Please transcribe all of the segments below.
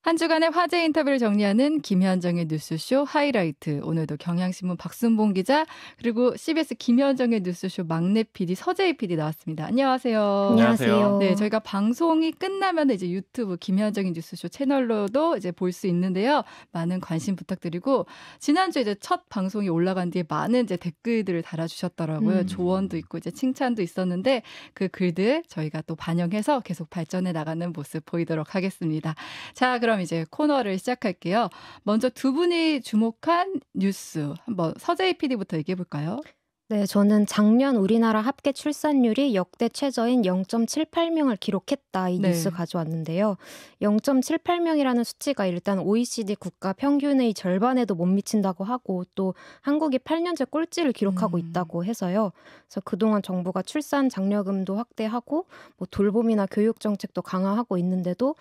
한 주간의 화제 인터뷰를 정리하는 김현정의 뉴스쇼 하이라이트. 오늘도 경향신문 박순봉 기자 그리고 CBS 김현정의 뉴스쇼 막내 PD 서재희 PD 나왔습니다. 안녕하세요. 안녕하세요. 네, 저희가 방송이 끝나면 이제 유튜브 김현정의 뉴스쇼 채널로도 이제 볼 수 있는데요. 많은 관심 부탁드리고 지난주에 이제 첫 방송이 올라간 뒤에 많은 이제 댓글들을 달아주셨더라고요. 조언도 있고 이제 칭찬도 있었는데 그 글들 저희가 또 반영해서 계속 발전해 나가는 모습 보이도록 하겠습니다. 자, 그럼 이제 코너를 시작할게요. 먼저 두 분이 주목한 뉴스 한번 서재희 PD부터 얘기해 볼까요? 네, 저는 작년 우리나라 합계 출산율이 역대 최저인 0.78명을 기록했다 이 뉴스 가져왔는데요. 0.78명이라는 수치가 일단 OECD 국가 평균의 절반에도 못 미친다고 하고 또 한국이 8년째 꼴찌를 기록하고 있다고 해서요. 그래서 그동안 정부가 출산 장려금도 확대하고 뭐 돌봄이나 교육 정책도 강화하고 있는데도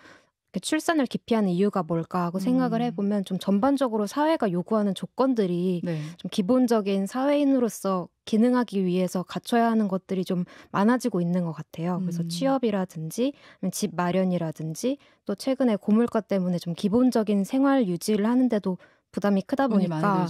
출산을 기피하는 이유가 뭘까 하고 생각을 해보면 좀 전반적으로 사회가 요구하는 조건들이 좀 기본적인 사회인으로서 기능하기 위해서 갖춰야 하는 것들이 좀 많아지고 있는 것 같아요. 그래서 취업이라든지 집 마련이라든지 또 최근에 고물가 때문에 좀 기본적인 생활 유지를 하는데도 부담이 크다 보니까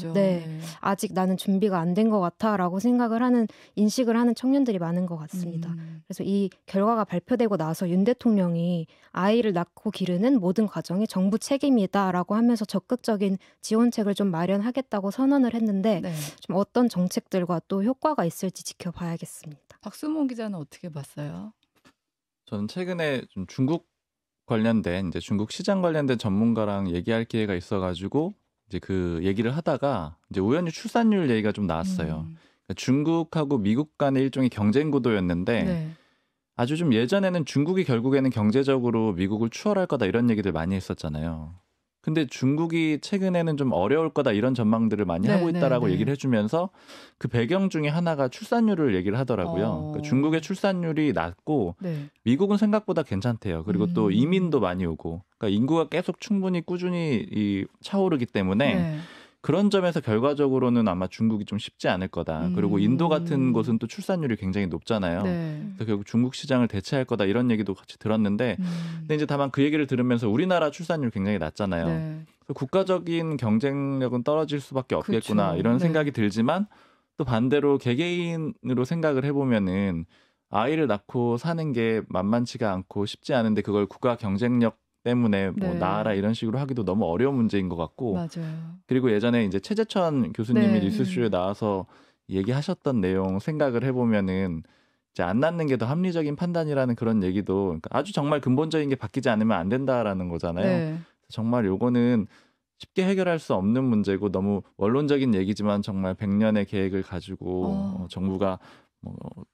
아직 나는 준비가 안 된 것 같아라고 생각을 하는 인식을 하는 청년들이 많은 것 같습니다. 그래서 이 결과가 발표되고 나서 윤 대통령이 아이를 낳고 기르는 모든 과정이 정부 책임이다라고 하면서 적극적인 지원책을 좀 마련하겠다고 선언을 했는데 좀 어떤 정책들과 또 효과가 있을지 지켜봐야겠습니다. 박수몽 기자는 어떻게 봤어요? 저는 최근에 좀 중국 관련된 이제 중국 시장 관련된 전문가랑 얘기할 기회가 있어가지고 이제 그 얘기를 하다가 이제 우연히 출산율 얘기가 좀 나왔어요. 그러니까 중국하고 미국 간의 일종의 경쟁 구도였는데 아주 좀 예전에는 중국이 결국에는 경제적으로 미국을 추월할 거다 이런 얘기들 많이 했었잖아요. 근데 중국이 최근에는 좀 어려울 거다 이런 전망들을 많이 하고 있다라고 얘기를 해주면서 그 배경 중에 하나가 출산율을 얘기를 하더라고요. 그러니까 중국의 출산율이 낮고 미국은 생각보다 괜찮대요. 그리고 또 이민도 많이 오고 그러니까 인구가 계속 충분히 꾸준히 차오르기 때문에 그런 점에서 결과적으로는 아마 중국이 좀 쉽지 않을 거다. 그리고 인도 같은 곳은 또 출산율이 굉장히 높잖아요. 그래서 결국 중국 시장을 대체할 거다 이런 얘기도 같이 들었는데 근데 이제 다만 그 얘기를 들으면서 우리나라 출산율 굉장히 낮잖아요. 그래서 국가적인 경쟁력은 떨어질 수밖에 없겠구나 이런 생각이 들지만 또 반대로 개개인으로 생각을 해보면은 아이를 낳고 사는 게 만만치가 않고 쉽지 않은데 그걸 국가 경쟁력 때문에 뭐 나아라 이런 식으로 하기도 너무 어려운 문제인 것 같고 그리고 예전에 이제 최재천 교수님이 뉴스쇼에 나와서 얘기하셨던 내용 생각을 해보면은 이제 안 낳는 게 더 합리적인 판단이라는 그런 얘기도 그러니까 아주 정말 근본적인 게 바뀌지 않으면 안 된다라는 거잖아요. 정말 요거는 쉽게 해결할 수 없는 문제고 너무 원론적인 얘기지만 정말 100년의 계획을 가지고 정부가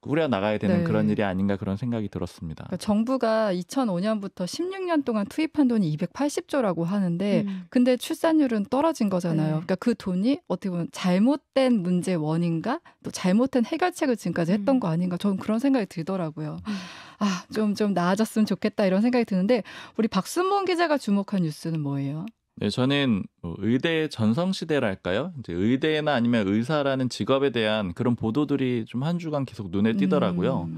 꾸려 나가야 되는 그런 일이 아닌가 그런 생각이 들었습니다. 그러니까 정부가 2005년부터 16년 동안 투입한 돈이 280조라고 하는데 근데 출산율은 떨어진 거잖아요. 그러니까 그 돈이 어떻게 보면 잘못된 문제의 원인가 또 잘못된 해결책을 지금까지 했던 거 아닌가 저는 그런 생각이 들더라고요. 좀 나아졌으면 좋겠다 이런 생각이 드는데 우리 박순봉 기자가 주목한 뉴스는 뭐예요? 네, 저는 의대 전성시대랄까요? 이제 의대나 아니면 의사라는 직업에 대한 그런 보도들이 좀 한 주간 계속 눈에 띄더라고요.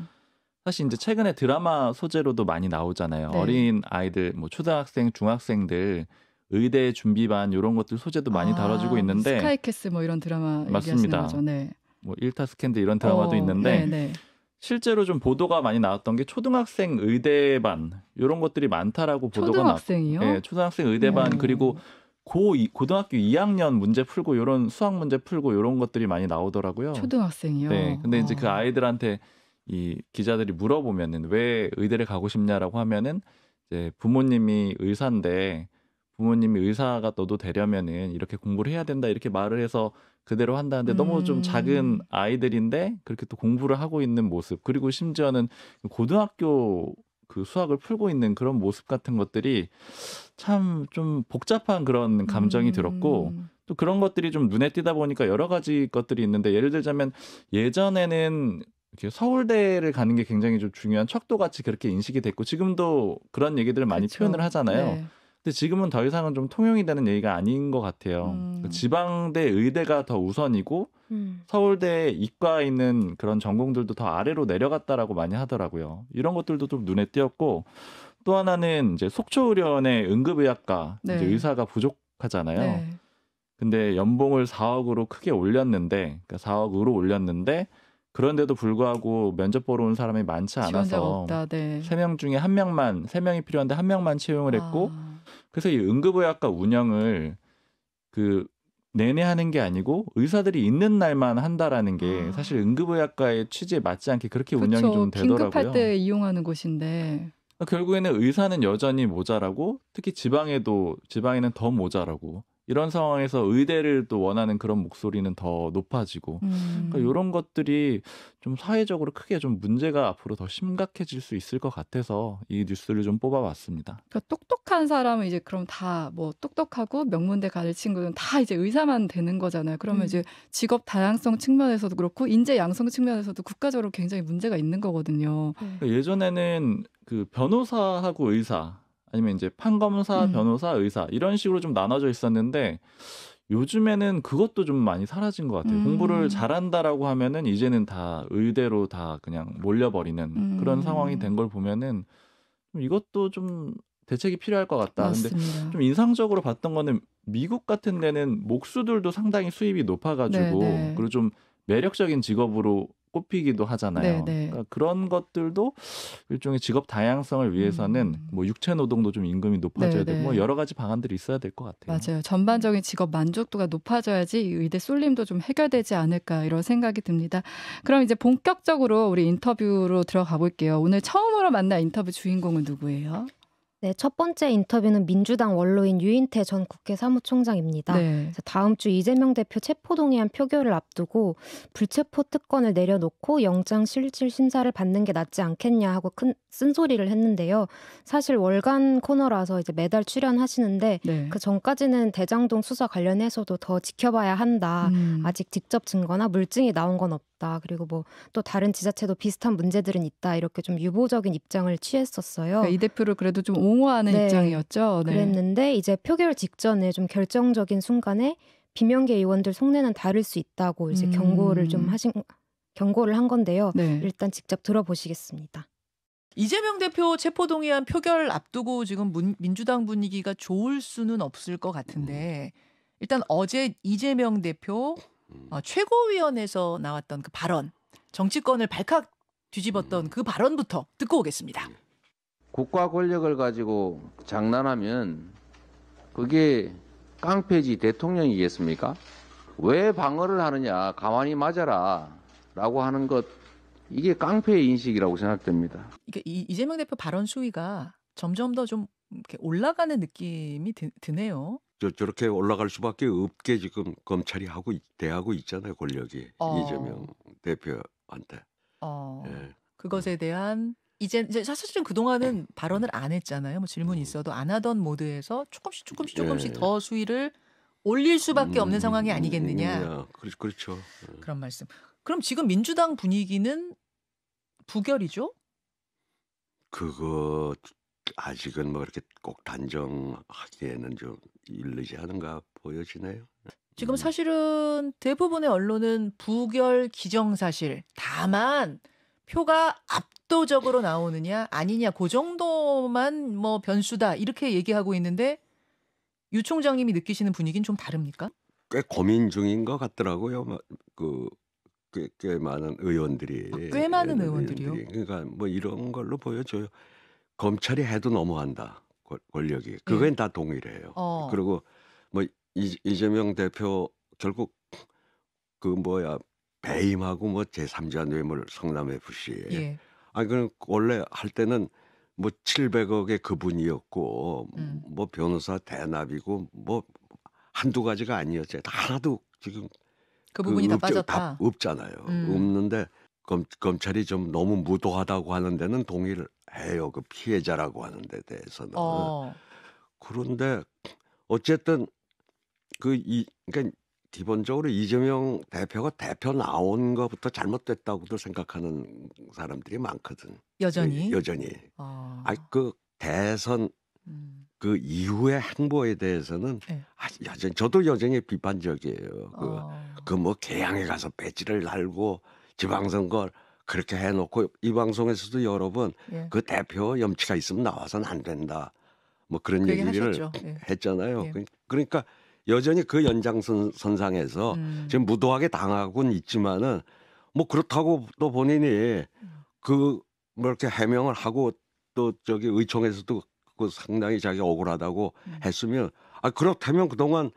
사실 이제 최근에 드라마 소재로도 많이 나오잖아요. 어린 아이들, 뭐 초등학생, 중학생들 의대 준비반 이런 것들 소재도 많이 다뤄지고 있는데 스카이캐슬 뭐 이런 드라마 맞습니다. 얘기하시는 거죠? 뭐 일타 스캔들 이런 드라마도 있는데 실제로 좀 보도가 많이 나왔던 게 초등학생 의대반 이런 것들이 많다라고 보도가 초등학생이요? 네, 초등학생 의대반 그리고 고등학교 2학년 문제 풀고 이런 수학 문제 풀고 이런 것들이 많이 나오더라고요. 초등학생이요? 네, 근데 이제 그 아이들한테 이 기자들이 물어보면은 왜 의대를 가고 싶냐라고 하면은 이제 부모님이 의사인데 부모님이 의사가 너도 되려면은 이렇게 공부를 해야 된다 이렇게 말을 해서 그대로 한다는데 너무 좀 작은 아이들인데 그렇게 또 공부를 하고 있는 모습 그리고 심지어는 고등학교 그 수학을 풀고 있는 그런 모습 같은 것들이 참 좀 복잡한 그런 감정이 들었고 또 그런 것들이 좀 눈에 띄다 보니까 여러 가지 것들이 있는데 예를 들자면 예전에는 이렇게 서울대를 가는 게 굉장히 좀 중요한 척도같이 그렇게 인식이 됐고 지금도 그런 얘기들을 많이 표현을 하잖아요. 근데 지금은 더 이상은 좀 통용이 되는 얘기가 아닌 것 같아요. 지방대 의대가 더 우선이고 서울대 이과에 있는 그런 전공들도 더 아래로 내려갔다라고 많이 하더라고요. 이런 것들도 좀 눈에 띄었고 또 하나는 이제 속초의료원의 응급의학과 네. 이제 의사가 부족하잖아요. 네. 근데 연봉을 4억으로 크게 올렸는데, 그러니까 4억으로 올렸는데 그런데도 불구하고 면접 보러 온 사람이 많지 지원자가 않아서 없다. 네. 3명 중에 1명만, 3명이 필요한데 1명만 채용을 했고, 아, 그래서 이 응급의학과 운영을 그 내내 하는 게 아니고 의사들이 있는 날만 한다라는 게 사실 응급의학과의 취지에 맞지 않게 그렇게 운영이 그렇죠. 좀 되더라고요. 긴급할 때 이용하는 곳인데. 결국에는 의사는 여전히 모자라고, 특히 지방에는 더 모자라고, 이런 상황에서 의대를 또 원하는 그런 목소리는 더 높아지고, 그러니까 이런 것들이 좀 사회적으로 크게 좀 문제가 앞으로 더 심각해질 수 있을 것 같아서 이 뉴스를 좀 뽑아봤습니다. 그러니까 똑똑한 사람은 이제 그럼 다 뭐 똑똑하고 명문대 갈 친구는 다 이제 의사만 되는 거잖아요. 그러면 이제 직업 다양성 측면에서도 그렇고 인재 양성 측면에서도 국가적으로 굉장히 문제가 있는 거거든요. 그러니까 예전에는 그 변호사하고 의사, 아니면 이제 판검사, 변호사, 의사 이런 식으로 좀 나눠져 있었는데 요즘에는 그것도 좀 많이 사라진 것 같아요. 공부를 잘한다라고 하면은 이제는 다 의대로 다 그냥 몰려버리는 그런 상황이 된 걸 보면은 좀 이것도 좀 대책이 필요할 것 같다. 맞습니다. 근데 좀 인상적으로 봤던 거는 미국 같은 데는 목수들도 상당히 수입이 높아가지고 네네. 그리고 좀 매력적인 직업으로 꼽히기도 하잖아요. 네네. 그러니까 그런 것들도 일종의 직업 다양성을 위해서는 뭐 육체 노동도 좀 임금이 높아져야 네네. 되고 뭐 여러 가지 방안들이 있어야 될 것 같아요. 맞아요. 전반적인 직업 만족도가 높아져야지 이 의대 쏠림도 좀 해결되지 않을까 이런 생각이 듭니다. 그럼 이제 본격적으로 우리 인터뷰로 들어가 볼게요. 오늘 처음으로 만날 인터뷰 주인공은 누구예요? 네, 첫 번째 인터뷰는 민주당 원로인 유인태 전 국회 사무총장입니다. 네. 다음 주 이재명 대표 체포동의안 표결을 앞두고 불체포 특권을 내려놓고 영장 실질 심사를 받는 게 낫지 않겠냐 하고 큰 쓴소리를 했는데요. 사실 월간 코너라서 이제 매달 출연하시는데 네. 그 전까지는 대장동 수사 관련해서도 더 지켜봐야 한다. 아직 직접 증거나 물증이 나온 건 없다. 그리고 뭐 또 다른 지자체도 비슷한 문제들은 있다. 이렇게 좀 유보적인 입장을 취했었어요. 그러니까 이 대표를 그래도 좀 옹호하는 네. 입장이었죠. 네. 그랬는데 이제 표결 직전에 좀 결정적인 순간에 비명계 의원들 속내는 다를 수 있다고 이제 경고를 한 건데요. 네. 일단 직접 들어보시겠습니다. 이재명 대표 체포동의안 표결 앞두고 지금 민주당 분위기가 좋을 수는 없을 것 같은데 일단 어제 이재명 대표 최고위원회에서 나왔던 그 발언, 정치권을 발칵 뒤집었던 그 발언부터 듣고 오겠습니다. 국가 권력을 가지고 장난하면 그게 깡패지 대통령이겠습니까? 왜 방어를 하느냐, 가만히 맞아라 라고 하는 것, 이게 깡패의 인식이라고 생각됩니다. 그러니까 이재명 대표 발언 수위가 점점 더 좀 이렇게 올라가는 느낌이 드네요. 저렇게 올라갈 수밖에 없게 지금 검찰이 대하고 있잖아요, 권력이. 이재명 대표한테. 예. 그것에 대한 이제 사실은 그동안은 발언을 안 했잖아요. 뭐 질문이 있어도 안 하던 모드에서 조금씩 예. 더 수위를 올릴 수밖에 없는 상황이 아니겠느냐. 그렇죠. 그런 말씀. 그럼 지금 민주당 분위기는 부결이죠? 그거 아직은 뭐 이렇게 꼭 단정하기에는 좀 이르지 않은가 보여지네요. 지금 사실은 대부분의 언론은 부결 기정사실. 다만 표가 압도적으로 나오느냐 아니냐 그 정도만 뭐 변수다 이렇게 얘기하고 있는데 유 총장님이 느끼시는 분위기는 좀 다릅니까? 꽤 고민 중인 것 같더라고요. 꽤 많은 의원들이. 꽤 많은 의원들이요? 그러니까 뭐 이런 걸로 보여줘요. 검찰이 해도 너무한다. 권력이. 그건 다 동일해요. 그리고 뭐 이재명 대표 결국 배임하고 뭐 제3자 뇌물 성남 FC에. 예. 아니 그럼 원래 할 때는 뭐 700억의 그분이었고 뭐 변호사 대납이고 뭐 한두 가지가 아니었죠. 하나도 지금 그 부분이 다 빠졌다. 없잖아요. 없는데 검찰이 좀 너무 무도하다고 하는 데는 동의를 해요. 그 피해자라고 하는 데 대해서는. 그런데 어쨌든 그러니까 기본적으로 이재명 대표가 대표 나온 것부터 잘못됐다고도 생각하는 사람들이 많거든. 여전히. 그 대선 그 이후의 행보에 대해서는 저도 여전히 비판적이에요. 그 뭐 개항에 가서 배지를 달고 지방선거 그렇게 해놓고 이 방송에서도 여러 번 예. 그 대표 염치가 있으면 나와서는 안 된다. 뭐 그런 그 얘기 얘기를 하셨죠. 예. 했잖아요. 예. 그러니까 여전히 그 연장선상에서 지금 무도하게 당하고는 있지만은 뭐 그렇다고 또 본인이 그 뭐 이렇게 해명을 하고 또 저기 의총에서도 그 상당히 자기 억울하다고 했으면 그렇다면 그동안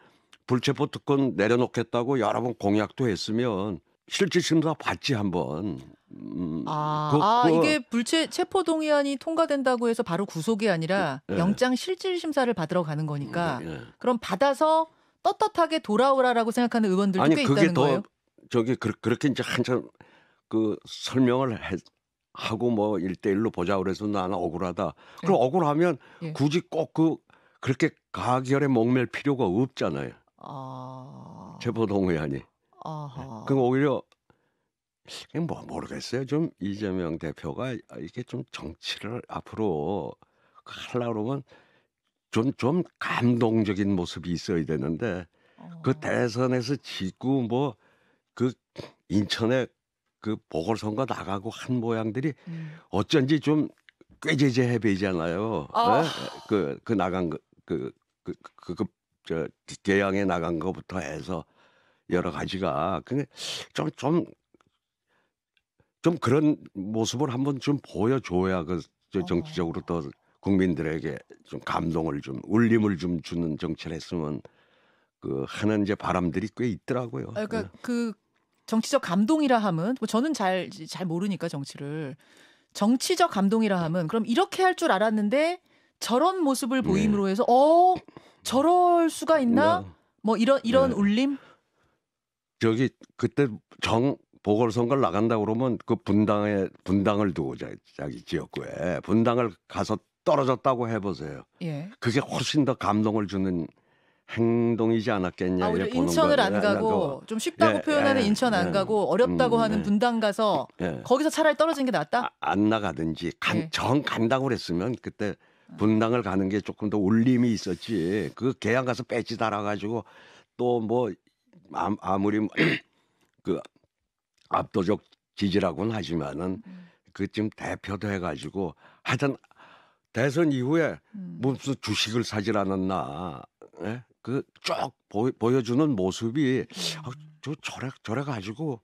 불체포 특권 내려놓겠다고 여러 번 공약도 했으면 실질 심사 받지 한번. 이게 체포 동의안이 통과된다고 해서 바로 구속이 아니라 예. 영장 실질 심사를 받으러 가는 거니까 예. 그럼 받아서 떳떳하게 돌아오라라고 생각하는 의원들도 아니 꽤 그게 있다는 더 거예요. 저기 그렇게 이제 한참 그 설명을 하고 뭐 1대1로 보자 그래서 나는 억울하다. 그럼 예. 억울하면 예. 굳이 꼭 그렇게 가결에 목맬 필요가 없잖아요. 체포동의안이. 아하. 그 오히려 뭐 모르겠어요. 좀 이재명 대표가 이게 좀 정치를 앞으로 하려고 그러면 좀 감동적인 모습이 있어야 되는데 그 대선에서 지고 뭐 그 인천에 그 보궐선거 나가고 한 모양들이 어쩐지 좀 꾀재재해 보이잖아요. 네? 그 나간 저 대양에 나간 거부터 해서 여러 가지가 근데 좀 그런 모습을 한번 좀 보여줘야 정치적으로 더 국민들에게 좀 감동을 좀 울림을 좀 주는 정치를 했으면 하는 이제 바람들이 꽤 있더라고요. 그러니까 네. 그 정치적 감동이라 함은 뭐 저는 잘 모르니까 정치적 감동이라 함은 그럼 이렇게 할 줄 알았는데 저런 모습을 보임으로 해서 저럴 수가 있나? 뭐 이런 울림? 저기 그때 보궐선거를 나간다 그러면 그 분당을 두고 자기 지역구에 분당을 가서 떨어졌다고 해보세요. 예. 그게 훨씬 더 감동을 주는 행동이지 않았겠냐. 오히려 인천을 안 가고 좀 쉽다고 표현하는 인천 안 가고 어렵다고 하는 분당 가서 거기서 차라리 떨어지는 게 낫다? 안 나가든지 간다고 그랬으면 그때 분당을 가는 게 조금 더 울림이 있었지. 그 개항 가서 배지 달아가지고 또 뭐 아무리 그 압도적 지지라고는 하지만은 그 지금 대표도 해가지고 하여튼 대선 이후에 무슨 주식을 사질 않았나. 예? 그 쭉 보여주는 모습이 저래 가지고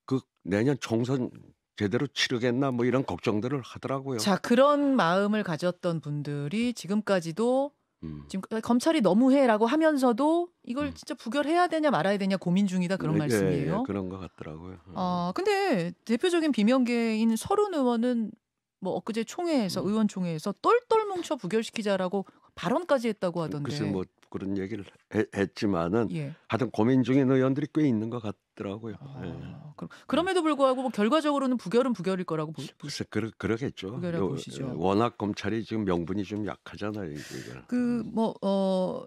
그 내년 총선 제대로 치르겠나 뭐 이런 걱정들을 하더라고요. 자, 그런 마음을 가졌던 분들이 지금까지도 지금 검찰이 너무해라고 하면서도 이걸 진짜 부결해야 되냐 말아야 되냐 고민 중이다 그런 말씀이에요. 그런 것 같더라고요. 근데 대표적인 비명계인 서른 의원은 뭐 엊그제 총회에서 의원총회에서 똘똘 뭉쳐 부결시키자라고 발언까지 했다고 하던데. 글쎄 뭐 그런 얘기를 했지만은 하여튼 고민 중인 의원들이 꽤 있는 것 같더라고요. 그럼에도 불구하고 뭐 결과적으로는 부결은 부결일 거라고 글쎄 그러겠죠. 부결이라고 보시죠. 워낙 검찰이 지금 명분이 좀 약하잖아요.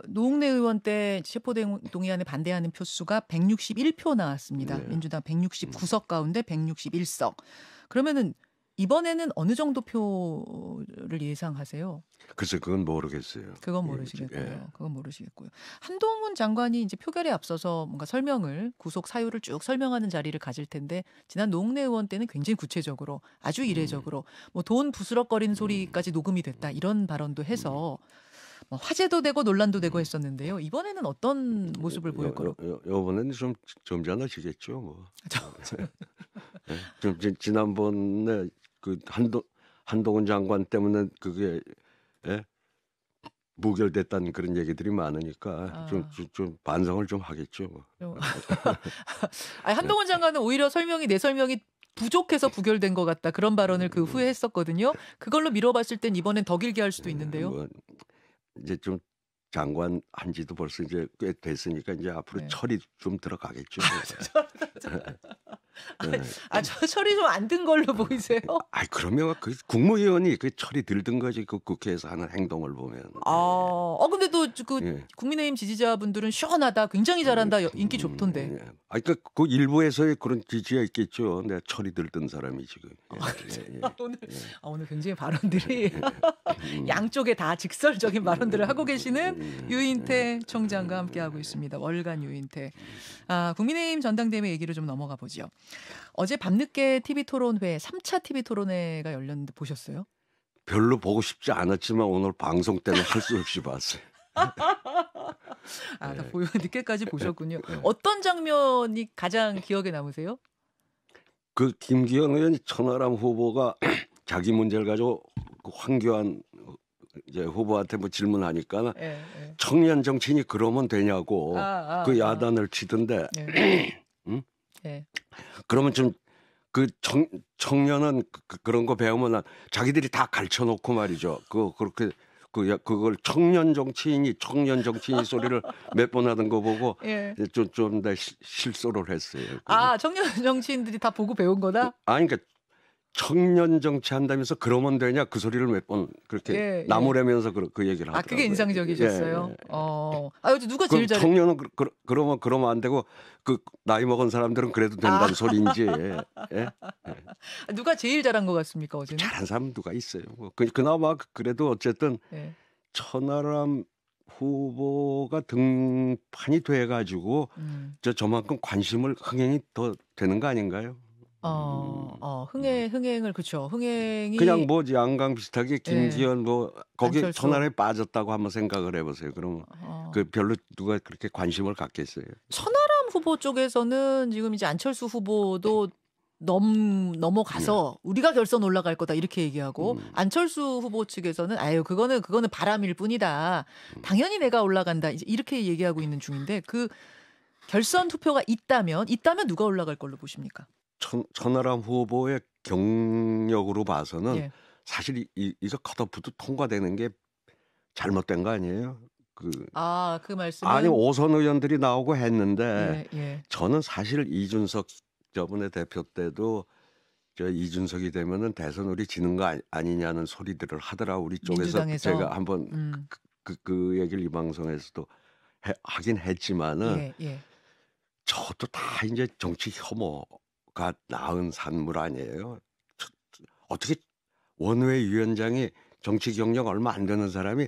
노웅래 의원 때 체포동의안에 반대하는 표수가 161표 나왔습니다. 민주당 169석 가운데 161석. 그러면은 이번에는 어느 정도 표를 예상하세요? 글쎄 그건 모르겠어요. 그건 모르시겠고요. 한동훈 장관이 이제 표결에 앞서서 뭔가 구속 사유를 쭉 설명하는 자리를 가질 텐데 지난 노웅래 의원 때는 굉장히 구체적으로 아주 이례적으로 뭐 돈 부스럭거리는 소리까지 녹음이 됐다 이런 발언도 해서 뭐 화제도 되고 논란도 되고 했었는데요. 이번에는 어떤 모습을 보일 거로? 이번에는 좀 점잖아지겠죠. 뭐. 좀 지난번에 그 한동훈 장관 때문에 그게 무결됐다는 그런 얘기들이 많으니까 좀 반성을 좀 하겠죠. 뭐. 한동훈 장관은 오히려 내 설명이 부족해서 부결된 것 같다 그런 발언을 그 후에 했었거든요. 그걸로 미뤄봤을 땐 이번엔 더 길게 할 수도 있는데요. 뭐 이제 좀 장관 한지도 벌써 이제 꽤 됐으니까 이제 앞으로 철이 좀 들어가겠죠. 철이 좀 안 든 걸로 보이세요? 그러면 그 국무위원이 그 철이 들든 거지 그 국회에서 하는 행동을 보면. 근데 또 국민의힘 지지자분들은 시원하다, 굉장히 잘한다, 인기 좋던데. 그러니까 그 일부에서의 그런 지지가 있겠죠. 내가 철이 들던 사람이 지금. 오늘 굉장히 발언들이 양쪽에 다 직설적인 발언들을 하고 계시는 유인태 총장과 함께하고 있습니다. 월간 유인태. 국민의힘 전당대회 얘기를 좀 넘어가 보죠. 어제 밤늦게 TV토론회 3차 TV토론회가 열렸는데 보셨어요? 별로 보고 싶지 않았지만 오늘 방송 때문에 할 수 없이 봤어요. 다 늦게까지 보셨군요. 어떤 장면이 가장 기억에 남으세요? 그 김기현 의원이 천하람 후보가 자기 문제를 가지고 그 황교안 이제 후보한테 뭐 질문하니까 청년 정치인이 그러면 되냐고 그 야단을 치던데 응? 그러면 좀 그 청년은 그런 거 배우면 자기들이 다 가르쳐 놓고 말이죠. 그렇게 그걸 청년 정치인이 소리를 몇 번 하던 거 보고 좀 더 실소를 했어요. 청년 정치인들이 다 보고 배운 거다? 그러니까 청년 정치한다면서 그러면 되냐 그 소리를 몇 번 그렇게 나무라면서 그 얘기를 하더라고요. 그게 인상적이셨어요. 누가 제일 잘해? 청년은 그러면 안 되고 그 나이 먹은 사람들은 그래도 된다는 소리인지. 누가 제일 잘한 것 같습니까 어제는? 잘한 사람 누가 있어요. 그나마 그래도 어쨌든 천하람 후보가 등판이 돼가지고 저만큼 관심을 흥행이 더 되는 거 아닌가요? 흥행을 그렇죠. 흥행이 그냥 뭐 양강 비슷하게 김기현 뭐 거기 안철수. 천하람에 빠졌다고 한번 생각을 해보세요. 그럼 그 별로 누가 그렇게 관심을 갖겠어요. 천하람 후보 쪽에서는 지금 이제 안철수 후보도 넘어가서 우리가 결선 올라갈 거다 이렇게 얘기하고 안철수 후보 측에서는 그거는 바람일 뿐이다. 당연히 내가 올라간다. 이제 이렇게 얘기하고 있는 중인데 그 결선 투표가 있다면 누가 올라갈 걸로 보십니까? 천하람 후보의 경력으로 봐서는 사실 이거 컷오프도 통과되는 게 잘못된 거 아니에요? 그 말씀은 아니 오선 의원들이 나오고 했는데 저는 사실 이준석 저번에 대표 때도 이준석이 되면은 대선 우리 지는 거 아니냐는 소리들을 하더라 우리 쪽에서 민주당에서. 제가 한번 그 얘기를 이 방송에서도 하긴 했지만은 저도 다 이제 정치 혐오가 낳은 산물 아니에요. 어떻게 원외 위원장이 정치 경력 얼마 안 되는 사람이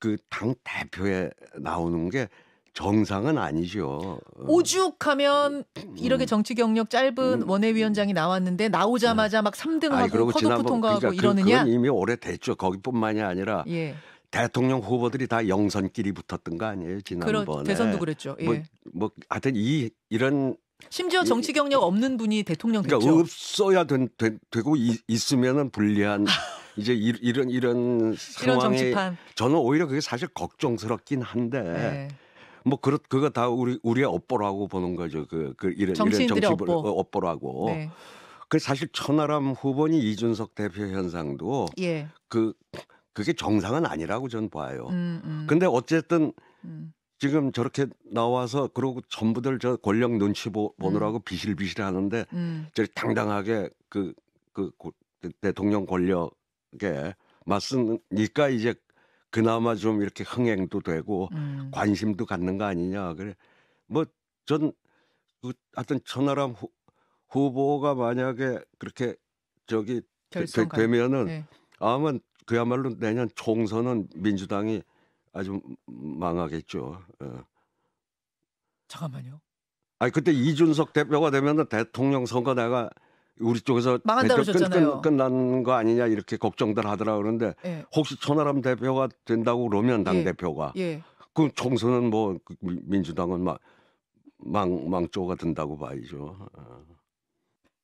그 당 대표에 나오는 게 정상은 아니죠. 오죽하면 이렇게 정치 경력 짧은 원외위원장이 나왔는데 나오자마자 막 3등하고 컷오프 통과하고 그러니까 이러느냐? 그건 이미 오래됐죠. 거기뿐만이 아니라 대통령 후보들이 다 영선끼리 붙었던 거 아니에요 지난번에. 대선도 그랬죠. 뭐 하여튼 이런 심지어 정치 경력 없는 분이 대통령 됐죠. 그러니까 없어야 되고 있으면은 불리한 이제 이런 상황이 정치판. 저는 오히려 그게 사실 걱정스럽긴 한데 뭐 그거 다 우리의 업보라고 보는 거죠. 이런 정치 업보라고. 그 사실 천하람 후보니 이준석 대표 현상도 그게 정상은 아니라고 저는 봐요. 근데 어쨌든 지금 저렇게 나와서 그러고 전부들 저 권력 눈치 보느라고 비실비실 하는데 저기 당당하게 그 대통령 권력에 맞으니까 이제 그나마 좀 이렇게 흥행도 되고 관심도 갖는 거 아니냐. 그래 뭐 전 하여튼 천하람 후보가 만약에 그렇게 되면은 아마 그야말로 내년 총선은 민주당이 아주 망하겠죠. 잠깐만요. 그때 이준석 대표가 되면은 대통령 선거 내가 우리 쪽에서 망한다고 하셨잖아요. 끝난 거 아니냐 이렇게 걱정들 하더라 그러는데 혹시 천하람 대표가 된다고 그러면 당 대표가 그 총선은 뭐 민주당은 망조가 된다고 봐야죠.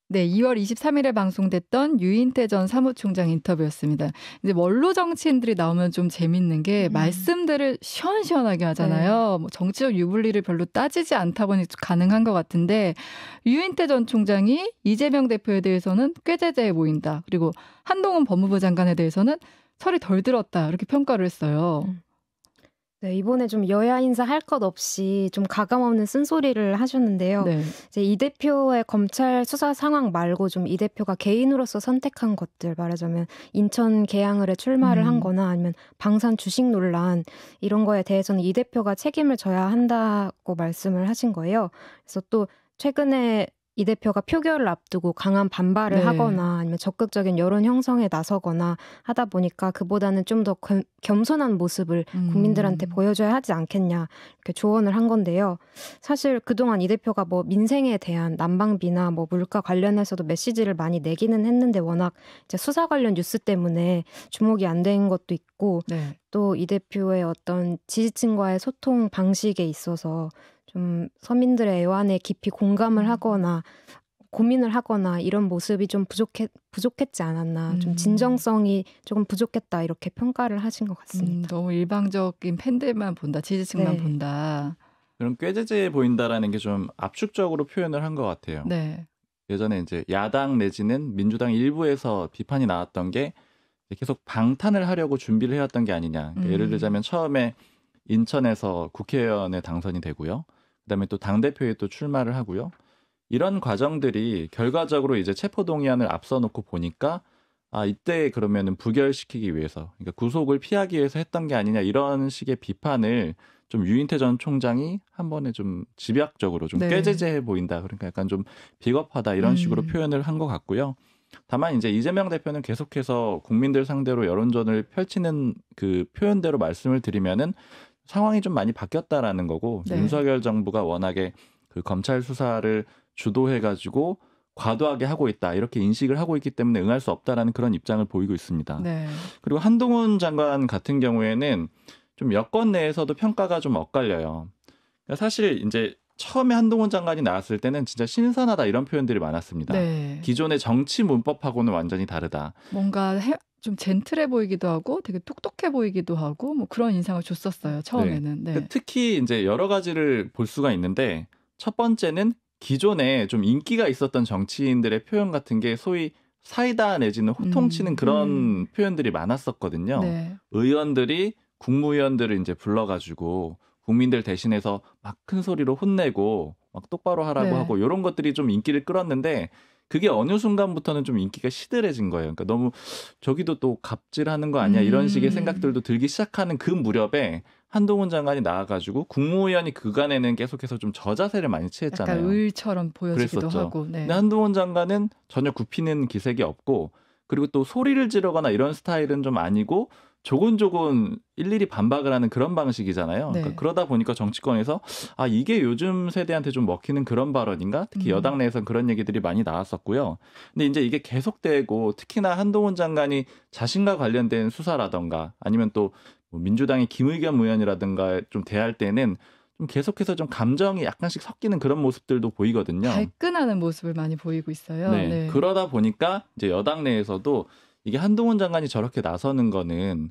네, 2월 23일에 방송됐던 유인태 전 사무총장 인터뷰였습니다. 이제 원로 정치인들이 나오면 좀 재밌는 게 말씀들을 시원시원하게 하잖아요. 뭐 정치적 유불리를 별로 따지지 않다 보니 가능한 것 같은데 유인태 전 총장이 이재명 대표에 대해서는 꾀죄죄해 보인다. 그리고 한동훈 법무부 장관에 대해서는 철이 덜 들었다. 이렇게 평가를 했어요. 네, 이번에 좀 여야 인사 할 것 없이 좀 가감없는 쓴소리를 하셨는데요. 네. 이제 이 대표의 검찰 수사 상황 말고 좀 이 대표가 개인으로서 선택한 것들, 말하자면 인천 계양을에 출마를 한 거나 아니면 방산 주식 논란, 이런 거에 대해서는 이 대표가 책임을 져야 한다고 말씀을 하신 거예요. 그래서 또 최근에 이 대표가 표결을 앞두고 강한 반발을 네. 하거나 아니면 적극적인 여론 형성에 나서거나 하다 보니까 그보다는 좀 더 겸손한 모습을 국민들한테 보여줘야 하지 않겠냐, 이렇게 조언을 한 건데요. 사실 그동안 이 대표가 뭐 민생에 대한 난방비나 뭐 물가 관련해서도 메시지를 많이 내기는 했는데 워낙 이제 수사 관련 뉴스 때문에 주목이 안 된 것도 있고, 네. 또 이 대표의 어떤 지지층과의 소통 방식에 있어서 좀 서민들의 애환에 깊이 공감을 하거나 고민을 하거나 이런 모습이 좀 부족했지 않았나, 좀 진정성이 조금 부족했다, 이렇게 평가를 하신 것 같습니다. 너무 일방적인 팬들만 본다, 지지층만 네. 본다. 그런 꾀재재해 보인다라는 게 좀 압축적으로 표현을 한 것 같아요. 네. 예전에 이제 야당 내지는 민주당 일부에서 비판이 나왔던 게 계속 방탄을 하려고 준비를 해왔던 게 아니냐. 그러니까 예를 들자면 처음에 인천에서 국회의원에 당선이 되고요. 그다음에 또 당대표에 또 출마를 하고요. 이런 과정들이 결과적으로 이제 체포동의안을 앞서 놓고 보니까 이때 그러면은 부결시키기 위해서, 그러니까 구속을 피하기 위해서 했던 게 아니냐, 이런 식의 비판을 좀 유인태 전 총장이 한 번에 좀 집약적으로 좀 네. 꾀재재해 보인다. 그러니까 약간 좀 비겁하다, 이런 식으로 표현을 한 것 같고요. 다만 이제 이재명 대표는 계속해서 국민들 상대로 여론전을 펼치는 그 표현대로 말씀을 드리면은 상황이 좀 많이 바뀌었다라는 거고, 네. 윤석열 정부가 워낙에 그 검찰 수사를 주도해가지고 과도하게 하고 있다, 이렇게 인식을 하고 있기 때문에 응할 수 없다라는 그런 입장을 보이고 있습니다. 네. 그리고 한동훈 장관 같은 경우에는 좀 여권 내에서도 평가가 좀 엇갈려요. 그러니까 사실 이제 처음에 한동훈 장관이 나왔을 때는 진짜 신선하다, 이런 표현들이 많았습니다. 네. 기존의 정치 문법하고는 완전히 다르다. 뭔가 좀 젠틀해 보이기도 하고 되게 똑똑해 보이기도 하고 뭐 그런 인상을 줬었어요, 처음에는. 네. 특히 이제 여러 가지를 볼 수가 있는데, 첫 번째는 기존에 좀 인기가 있었던 정치인들의 표현 같은 게 소위 사이다 내지는 호통치는 그런 표현들이 많았었거든요. 네. 의원들이 국무위원들을 이제 불러가지고 국민들 대신해서 막 큰 소리로 혼내고 막 똑바로 하라고 네. 하고, 이런 것들이 좀 인기를 끌었는데, 그게 어느 순간부터는 좀 인기가 시들해진 거예요. 그러니까 너무 저기도 또 갑질하는 거 아니야, 이런 식의 생각들도 들기 시작하는 그 무렵에 한동훈 장관이 나와가지고 국무위원이 그간에는 계속해서 좀 저자세를 많이 취했잖아요. 약간 의처럼 보여지기도 그랬었죠. 하고. 네. 근데 한동훈 장관은 전혀 굽히는 기색이 없고, 그리고 또 소리를 지르거나 이런 스타일은 좀 아니고 조곤조곤 일일이 반박을 하는 그런 방식이잖아요. 네. 그러니까 그러다 보니까 정치권에서 이게 요즘 세대한테 좀 먹히는 그런 발언인가? 특히 여당 내에서는 그런 얘기들이 많이 나왔었고요. 근데 이제 이게 계속되고, 특히나 한동훈 장관이 자신과 관련된 수사라던가 아니면 또 민주당의 김의겸 의원이라든가 좀 대할 때는 좀 계속해서 좀 감정이 약간씩 섞이는 그런 모습들도 보이거든요. 발끈하는 모습을 많이 보이고 있어요. 네. 네. 그러다 보니까 이제 여당 내에서도 이게 한동훈 장관이 저렇게 나서는 거는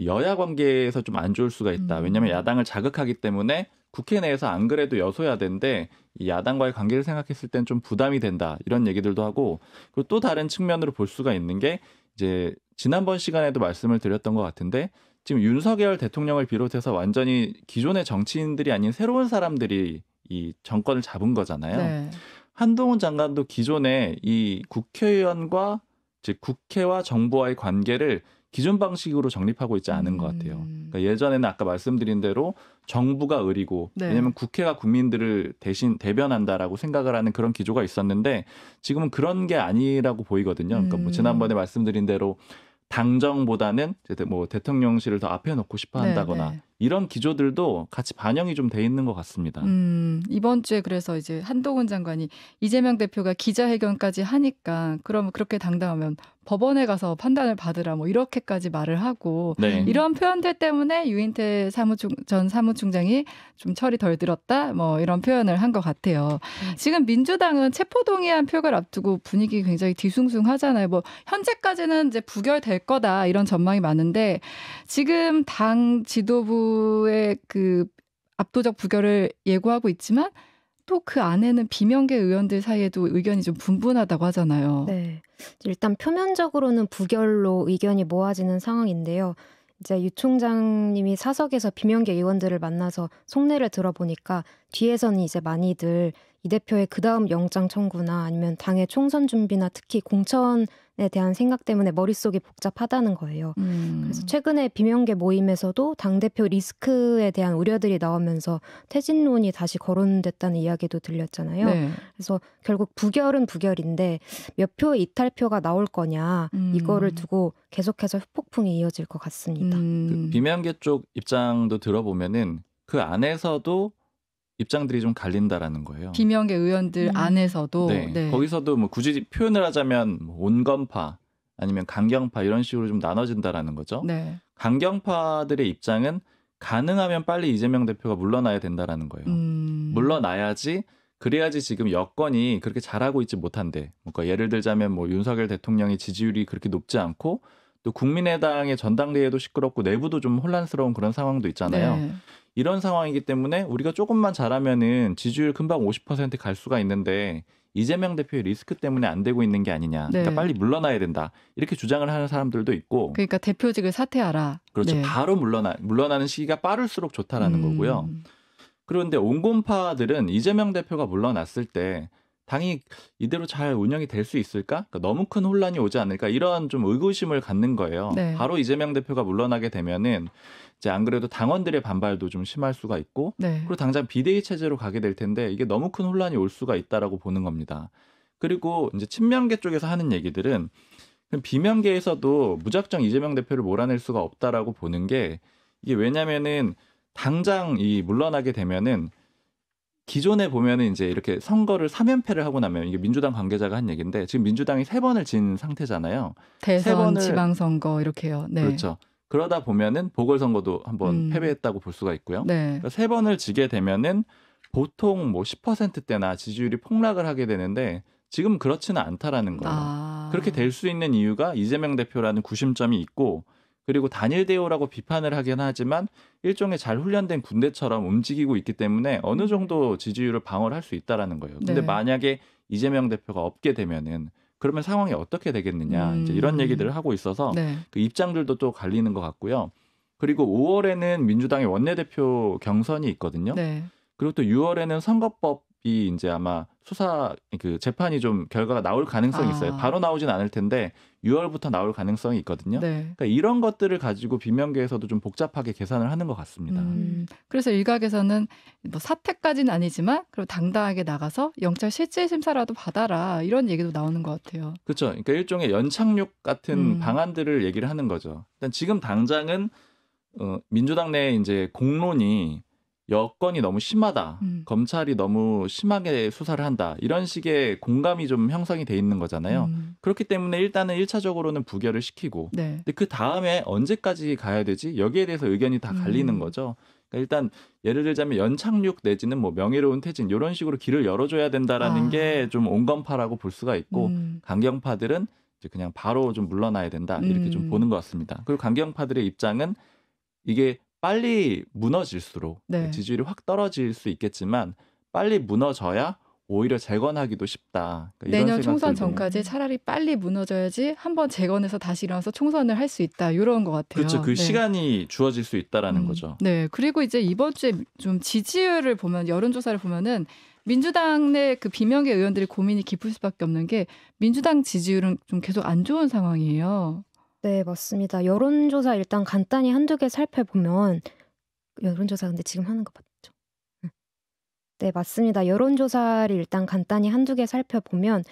여야 관계에서 좀 안 좋을 수가 있다. 왜냐하면 야당을 자극하기 때문에 국회 내에서 안 그래도 여소야대인데 이 야당과의 관계를 생각했을 땐 좀 부담이 된다, 이런 얘기들도 하고, 그리고 또 다른 측면으로 볼 수가 있는 게 이제 지난번 시간에도 말씀을 드렸던 것 같은데, 지금 윤석열 대통령을 비롯해서 완전히 기존의 정치인들이 아닌 새로운 사람들이 이 정권을 잡은 거잖아요. 네. 한동훈 장관도 기존에 이 국회의원과 즉 국회와 정부와의 관계를 기존 방식으로 정립하고 있지 않은 것 같아요. 그러니까 예전에는 아까 말씀드린 대로 정부가 의리고, 네. 왜냐하면 국회가 국민들을 대신 대변한다라고 생각을 하는 그런 기조가 있었는데, 지금은 그런 게 아니라고 보이거든요. 그러니까 뭐 지난번에 말씀드린 대로 당정보다는 뭐 대통령실을 더 앞에 놓고 싶어 한다거나, 네. 이런 기조들도 같이 반영이 좀 돼 있는 것 같습니다. 이번 주에 그래서 이제 한동훈 장관이 이재명 대표가 기자회견까지 하니까 그러면 그렇게 당당하면 법원에 가서 판단을 받으라, 뭐 이렇게까지 말을 하고, 네. 이런 표현들 때문에 유인태 전 사무총장이 좀 철이 덜 들었다, 뭐 이런 표현을 한 것 같아요. 지금 민주당은 체포동의안 표결 앞두고 분위기 굉장히 뒤숭숭하잖아요. 뭐 현재까지는 이제 부결될 거다, 이런 전망이 많은데, 지금 당 지도부의 그 압도적 부결을 예고하고 있지만 또 그 안에는 비명계 의원들 사이에도 의견이 좀 분분하다고 하잖아요. 네. 일단 표면적으로는 부결로 의견이 모아지는 상황인데요. 이제 유 총장님이 사석에서 비명계 의원들을 만나서 속내를 들어보니까 뒤에서는 이제 많이들 이 대표의 그다음 영장 청구나 아니면 당의 총선 준비나 특히 공천에 대한 생각 때문에 머릿속이 복잡하다는 거예요. 그래서 최근에 비명계 모임에서도 당대표 리스크에 대한 우려들이 나오면서 퇴진론이 다시 거론됐다는 이야기도 들렸잖아요. 네. 그래서 결국 부결은 부결인데 몇 표의 이탈표가 나올 거냐 이거를 두고 계속해서 후폭풍이 이어질 것 같습니다. 그 비명계 쪽 입장도 들어보면은 그 안에서도 입장들이 좀 갈린다라는 거예요. 비명계 의원들 안에서도 네. 네. 거기서도 뭐 굳이 표현을 하자면 뭐 온건파 아니면 강경파 이런 식으로 좀 나눠진다라는 거죠. 네. 강경파들의 입장은 가능하면 빨리 이재명 대표가 물러나야 된다라는 거예요. 물러나야지 그래야지 지금 여건이 그렇게 잘하고 있지 못한데 그러니까 예를 들자면 뭐 윤석열 대통령의 지지율이 그렇게 높지 않고 또 국민의당의 전당대회도 시끄럽고 내부도 좀 혼란스러운 그런 상황도 있잖아요. 네. 이런 상황이기 때문에 우리가 조금만 잘하면은 지지율 금방 50% 갈 수가 있는데 이재명 대표의 리스크 때문에 안 되고 있는 게 아니냐. 네. 그러니까 빨리 물러나야 된다. 이렇게 주장을 하는 사람들도 있고. 그러니까 대표직을 사퇴하라. 그렇죠. 네. 바로 물러나는 시기가 빠를수록 좋다라는 거고요. 그런데 온건파들은 이재명 대표가 물러났을 때 당이 이대로 잘 운영이 될 수 있을까? 그러니까 너무 큰 혼란이 오지 않을까? 이런 좀 의구심을 갖는 거예요. 네. 바로 이재명 대표가 물러나게 되면은 이제 안 그래도 당원들의 반발도 좀 심할 수가 있고 네. 그리고 당장 비대위 체제로 가게 될 텐데 이게 너무 큰 혼란이 올 수가 있다라고 보는 겁니다. 그리고 이제 친명계 쪽에서 하는 얘기들은 비명계에서도 무작정 이재명 대표를 몰아낼 수가 없다라고 보는 게 이게 왜냐면은 당장 이 물러나게 되면은 기존에 보면은 이제 이렇게 선거를 3연패를 하고 나면 이게 민주당 관계자가 한 얘기인데 지금 민주당이 3번을 진 상태잖아요. 대선, 지방선거 이렇게요. 네. 그렇죠. 그러다 보면은 보궐선거도 한번 패배했다고 볼 수가 있고요. 네. 그러니까 3번을 지게 되면은 보통 뭐 10%대나 지지율이 폭락을 하게 되는데 지금 그렇지는 않다라는 거예요. 그렇게 될 수 있는 이유가 이재명 대표라는 구심점이 있고 그리고 단일 대우라고 비판을 하긴 하지만 일종의 잘 훈련된 군대처럼 움직이고 있기 때문에 어느 정도 지지율을 방어할 수 있다라는 거예요. 근데 네. 만약에 이재명 대표가 없게 되면은 그러면 상황이 어떻게 되겠느냐 이제 이런 얘기들을 하고 있어서 네. 그 입장들도 또 갈리는 것 같고요. 그리고 5월에는 민주당의 원내대표 경선이 있거든요. 네. 그리고 또 6월에는 선거법이 이제 아마 수사 그 재판이 좀 결과가 나올 가능성이 있어요. 바로 나오진 않을 텐데 6월부터 나올 가능성이 있거든요. 네. 그러니까 이런 것들을 가지고 비명계에서도 좀 복잡하게 계산을 하는 것 같습니다. 그래서 일각에서는 뭐 사퇴까지는 아니지만 그럼 당당하게 나가서 영장 실질 심사라도 받아라 이런 얘기도 나오는 것 같아요. 그렇죠. 그러니까 일종의 연착륙 같은 방안들을 얘기를 하는 거죠. 일단 지금 당장은 민주당 내에 이제 공론이 여건이 너무 심하다. 검찰이 너무 심하게 수사를 한다. 이런 식의 공감이 좀 형성이 돼 있는 거잖아요. 그렇기 때문에 일단은 1차적으로는 부결을 시키고 네. 근데 그 다음에 언제까지 가야 되지? 여기에 대해서 의견이 다 갈리는 거죠. 그러니까 일단 예를 들자면 연착륙 내지는 뭐 명예로운 퇴진 이런 식으로 길을 열어줘야 된다라는 게 좀 온건파라고 볼 수가 있고 강경파들은 이제 그냥 바로 좀 물러나야 된다 이렇게 좀 보는 것 같습니다. 그리고 강경파들의 입장은 이게 빨리 무너질수록 네. 지지율이 확 떨어질 수 있겠지만 빨리 무너져야 오히려 재건하기도 쉽다. 그러니까 내년 총선 전까지 차라리 빨리 무너져야지 한번 재건해서 다시 일어나서 총선을 할 수 있다. 이런 것 같아요. 그렇죠. 그 네. 시간이 주어질 수 있다라는 거죠. 네. 그리고 이제 이번 주에 좀 지지율을 보면 여론조사를 보면은 민주당 내 그 비명계 의원들이 고민이 깊을 수밖에 없는 게 민주당 지지율은 좀 계속 안 좋은 상황이에요. 네, 맞습니다. 여론조사 일단 간단히 한두 개 살펴보면 여론조사 근데 지금 하는 거 맞죠? 네, 맞습니다. 여론조사를 일단 간단히 한두 개 살펴보면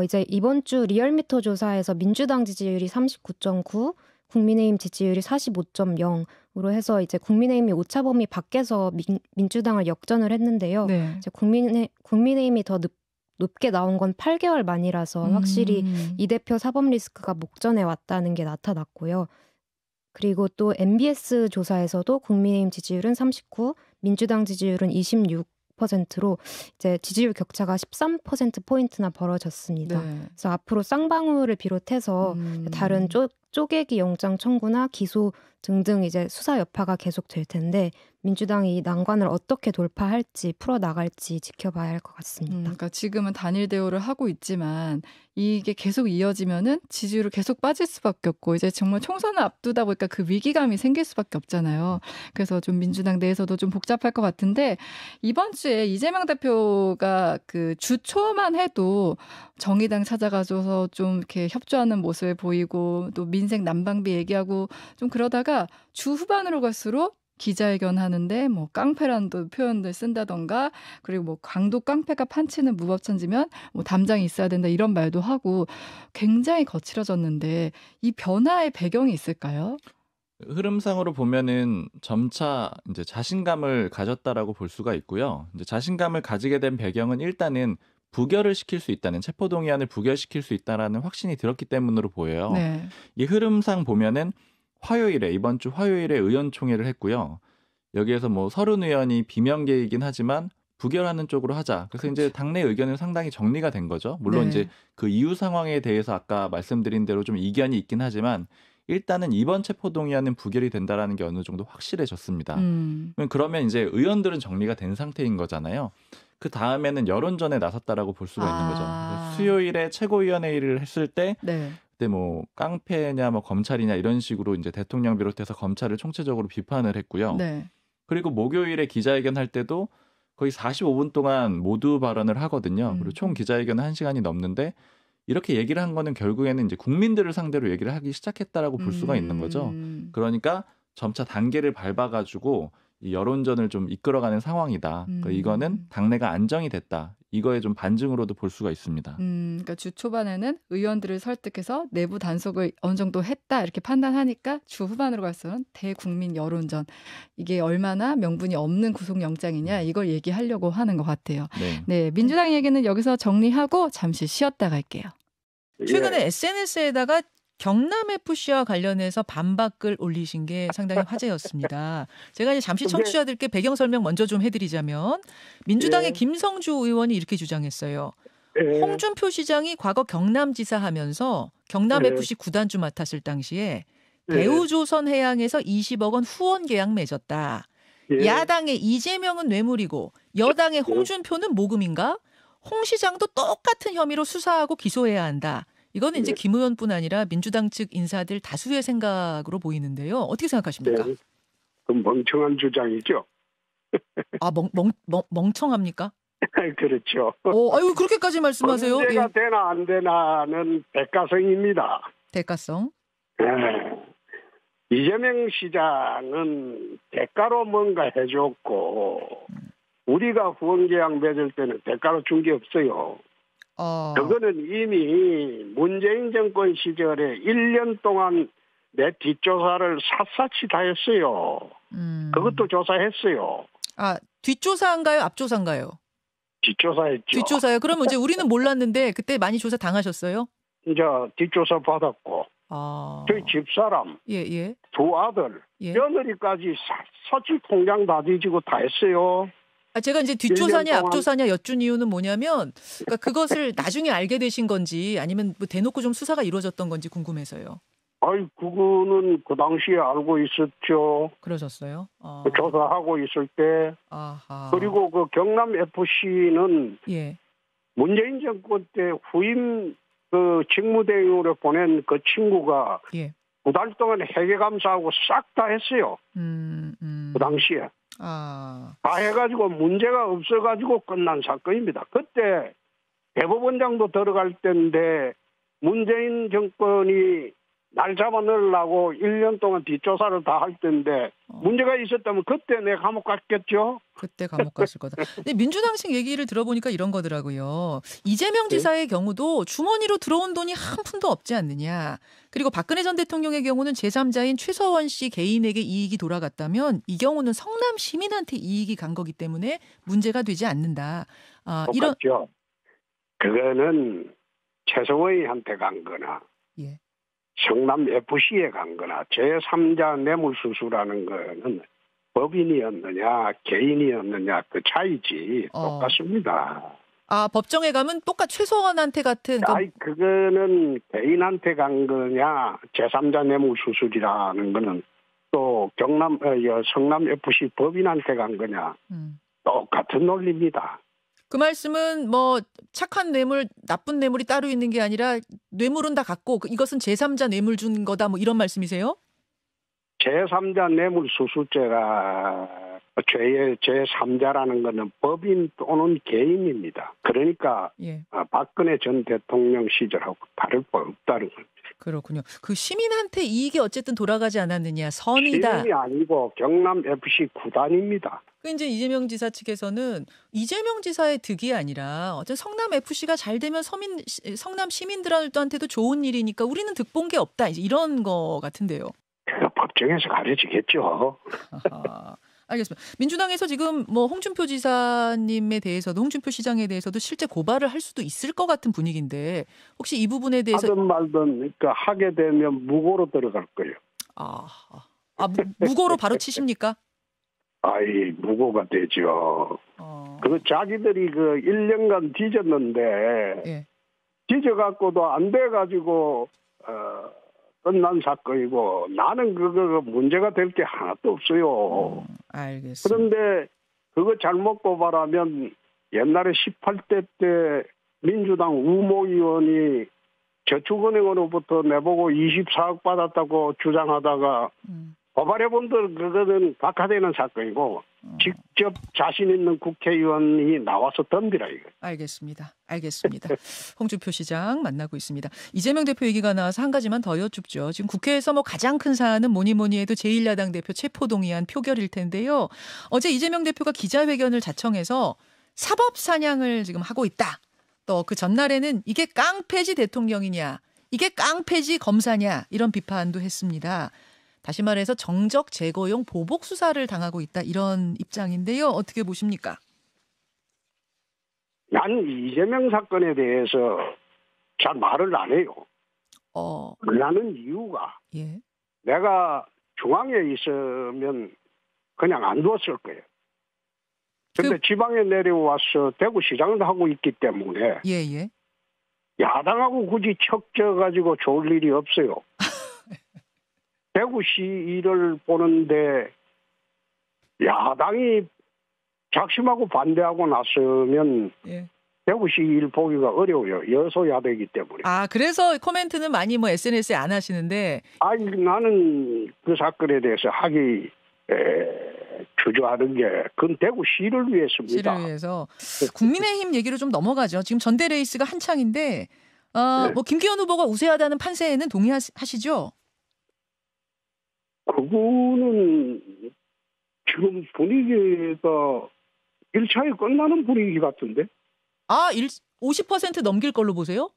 이제 이번 주 리얼미터 조사에서 민주당 지지율이 39.9, 국민의힘 지지율이 45.0으로 해서 이제 국민의힘이 오차범위 밖에서 민주당을 역전을 했는데요. 네. 이제 국민의힘이 더 높게 나온 건 8개월 만이라서 확실히 이 대표 사법 리스크가 목전에 왔다는 게 나타났고요. 그리고 또 MBS 조사에서도 국민의힘 지지율은 39, 민주당 지지율은 26%로 이제 지지율 격차가 13%포인트나 벌어졌습니다. 네. 그래서 앞으로 쌍방울을 비롯해서 다른 쪼개기 영장 청구나 기소 등등 이제 수사 여파가 계속 될 텐데 민주당이 이 난관을 어떻게 돌파할지 풀어나갈지 지켜봐야 할 것 같습니다. 그러니까 지금은 단일 대우를 하고 있지만 이게 계속 이어지면은 지지율을 계속 빠질 수밖에 없고 이제 정말 총선을 앞두다 보니까 그 위기감이 생길 수밖에 없잖아요. 그래서 좀 민주당 내에서도 좀 복잡할 것 같은데 이번 주에 이재명 대표가 그 주 초만 해도 정의당 찾아가줘서 좀 이렇게 협조하는 모습을 보이고 또 민생 난방비 얘기하고 좀 그러다가 주 후반으로 갈수록 기자회견 하는데 뭐 깡패라는 표현들 쓴다던가 그리고 뭐 강도 깡패가 판치는 무법천지면 뭐 담장이 있어야 된다 이런 말도 하고 굉장히 거칠어졌는데 이 변화의 배경이 있을까요? 흐름상으로 보면은 점차 이제 자신감을 가졌다라고 볼 수가 있고요. 이제 자신감을 가지게 된 배경은 일단은 부결을 시킬 수 있다는 체포동의안을 부결시킬 수 있다라는 확신이 들었기 때문으로 보여요. 네. 이 흐름상 보면은 이번 주 화요일에 의원총회를 했고요. 여기에서 뭐 서른 의원이 비명계이긴 하지만 부결하는 쪽으로 하자. 그래서 이제 당내 의견은 상당히 정리가 된 거죠. 물론 네. 이제 그 이후 상황에 대해서 아까 말씀드린 대로 좀 이견이 있긴 하지만 일단은 이번 체포동의안은 부결이 된다라는 게 어느 정도 확실해졌습니다. 그러면 이제 의원들은 정리가 된 상태인 거잖아요. 그 다음에는 여론전에 나섰다라고 볼 수가 있는 거죠. 그래서 수요일에 최고위원회의를 했을 때 네. 그때 뭐 깡패냐 뭐 검찰이냐 이런 식으로 이제 대통령 비롯해서 검찰을 총체적으로 비판을 했고요. 네. 그리고 목요일에 기자회견 할 때도 거의 45분 동안 모두 발언을 하거든요. 그리고 총 기자회견은 1시간이 넘는데 이렇게 얘기를 한 거는 결국에는 이제 국민들을 상대로 얘기를 하기 시작했다라고 볼 수가 있는 거죠. 그러니까 점차 단계를 밟아가지고 이 여론전을 좀 이끌어가는 상황이다. 그러니까 이거는 당내가 안정이 됐다. 이거에 좀 반증으로도 볼 수가 있습니다. 그러니까 주 초반에는 의원들을 설득해서 내부 단속을 어느 정도 했다 이렇게 판단하니까 주 후반으로 갈수록 대국민 여론전 이게 얼마나 명분이 없는 구속영장이냐 이걸 얘기하려고 하는 것 같아요. 네. 네, 민주당 얘기는 여기서 정리하고 잠시 쉬었다 갈게요. 최근에 SNS에다가 경남FC와 관련해서 반박글 올리신 게 상당히 화제였습니다. 제가 이제 잠시 청취자들께 배경 설명 먼저 좀 해드리자면 민주당의 김성주 의원이 이렇게 주장했어요. 홍준표 시장이 과거 경남지사 하면서 경남FC 구단주 맡았을 당시에 대우조선해양에서 20억 원 후원 계약 맺었다. 야당의 이재명은 뇌물이고 여당의 홍준표는 모금인가? 홍 시장도 똑같은 혐의로 수사하고 기소해야 한다. 이거는 이제 김 의원뿐 아니라 민주당 측 인사들 다수의 생각으로 보이는데요. 어떻게 생각하십니까? 네. 그 멍청한 주장이죠. 아, 멍청합니까? 그렇죠. 아유, 그렇게까지 말씀하세요. 문제가 예. 되나 안 되나는 대가성입니다. 대가성. 네. 이재명 시장은 대가로 뭔가 해줬고 우리가 후원계약 맺을 때는 대가로 준 게 없어요. 그거는 이미 문재인 정권 시절에 1년 동안 내 뒷조사를 샅샅이 다 했어요. 그것도 조사했어요. 아, 뒷조사인가요? 앞조사인가요? 뒷조사했죠. 뒷조사요. 그러면 이제 우리는 몰랐는데 그때 많이 조사 당하셨어요? 이제 뒷조사 받았고 저희 집사람, 예. 두 아들, 며느리까지 샅샅이 통장 다 뒤지고 다 했어요. 제가 이제 뒷조사냐 앞조사냐 여쭌 이유는 뭐냐면 그러니까 그것을 나중에 알게 되신 건지 아니면 뭐 대놓고 좀 수사가 이루어졌던 건지 궁금해서요. 아이, 그거는 그 당시에 알고 있었죠. 그러셨어요? 조사하고 있을 때. 아하. 그리고 그 경남 FC는 예. 문재인 정권 때 후임 그 직무대행으로 보낸 그 친구가 예. 9달 동안 회계감사하고 싹 다 했어요. 그 당시에. 다 해가지고 문제가 없어가지고 끝난 사건입니다. 그때 대법원장도 들어갈 때인데 문재인 정권이 날 잡아 넣으려고 1년 동안 뒷조사를 다 할 텐데 문제가 있었다면 그때 내 감옥 갔겠죠? 그때 감옥 갔을 거다. 근데 민주당식 얘기를 들어보니까 이런 거더라고요. 이재명 지사의 경우도 주머니로 들어온 돈이 한 푼도 없지 않느냐. 그리고 박근혜 전 대통령의 경우는 제3자인 최서원 씨 개인에게 이익이 돌아갔다면 이 경우는 성남 시민한테 이익이 간 거기 때문에 문제가 되지 않는다. 똑같죠. 그거는 최서원한테 간 거나 예. 성남 FC에 간 거나 제3자 뇌물수수라는 거는 법인이었느냐 개인이었느냐 그 차이지 똑같습니다. 법정에 가면 최서원한테 같은. 그거는 개인한테 간 거냐 제3자 뇌물수수라는 거는 또 성남 FC 법인한테 간 거냐. 똑같은 논리입니다. 그 말씀은 뭐 착한 뇌물, 나쁜 뇌물이 따로 있는 게 아니라 뇌물은 다 갖고 이것은 제3자 뇌물 준 거다 뭐 이런 말씀이세요? 제3자 뇌물 수수죄가 죄의 제3자라는 것은 법인 또는 개인입니다. 그러니까 예. 박근혜 전 대통령 시절하고 다를 바 없다는 겁니다. 그렇군요. 그 시민한테 이익이 어쨌든 돌아가지 않았느냐, 선이다. 시민이 아니고 경남FC 구단입니다. 그 이제 이재명 지사 측에서는 이재명 지사의 득이 아니라 어쨌든 성남FC가 잘 되면 성남 시민들한테도 좋은 일이니까 우리는 득 본 게 없다. 이제 이런 거 같은데요. 법정에서 가려지겠죠. 알겠습니다. 민주당에서 지금 뭐 홍준표 지사님에 대해서도 홍준표 시장에 대해서도 실제 고발을 할 수도 있을 것 같은 분위기인데 혹시 이 부분에 대해서 하든 말든 그러니까 하게 되면 무고로 들어갈 거예요. 무고로 바로 치십니까? 아이 무고가 되죠. 그 자기들이 그 1년간 뒤졌는데 예. 뒤져갖고도 안 돼가지고 끝난 사건이고 나는 그거 문제가 될 게 하나도 없어요. 알겠습니다. 그런데 그거 잘못 고발하면 옛날에 18대 때 민주당 우모 의원이 저축은행으로부터 내보고 24억 받았다고 주장하다가 고발해본들 그거는 박하되는 사건이고 직접 자신 있는 국회의원이 나와서 덤비라 이거. 알겠습니다. 홍준표 시장 만나고 있습니다. 이재명 대표 얘기가 나와서 한 가지만 더 여쭙죠. 지금 국회에서 뭐 가장 큰 사안은 뭐니 해도 제1야당 대표 체포동의안 표결일 텐데요. 어제 이재명 대표가 기자회견을 자청해서 사법 사냥을 지금 하고 있다. 또 그 전날에는 이게 깡패지 대통령이냐, 이게 깡패지 검사냐 이런 비판도 했습니다. 다시 말해서 정적 제거용 보복 수사를 당하고 있다 이런 입장인데요. 어떻게 보십니까? 난 이재명 사건에 대해서 잘 말을 안 해요. 나는 이유가 예. 내가 중앙에 있으면 그냥 안 뒀을 거예요. 근데 지방에 내려와서 대구시장을 하고 있기 때문에 예. 야당하고 굳이 척져가지고 좋을 일이 없어요. 대구시 일을 보는데 야당이 작심하고 반대하고 나서면 예. 대구시 일 보기가 어려워요. 여소야대이기 때문에. 그래서 코멘트는 많이 뭐 SNS에 안 하시는데. 나는 그 사건에 대해서 하기 주저하는 게 그건 대구시를 위해서입니다. 시를 위해서. 국민의힘 얘기로 좀 넘어가죠. 지금 전대 레이스가 한창인데 뭐 김기현 후보가 우세하다는 판세에는 동의하시죠? 그거는 지금 분위기가 1차에 끝나는 분위기 같은데? 50% 넘길 걸로 보세요?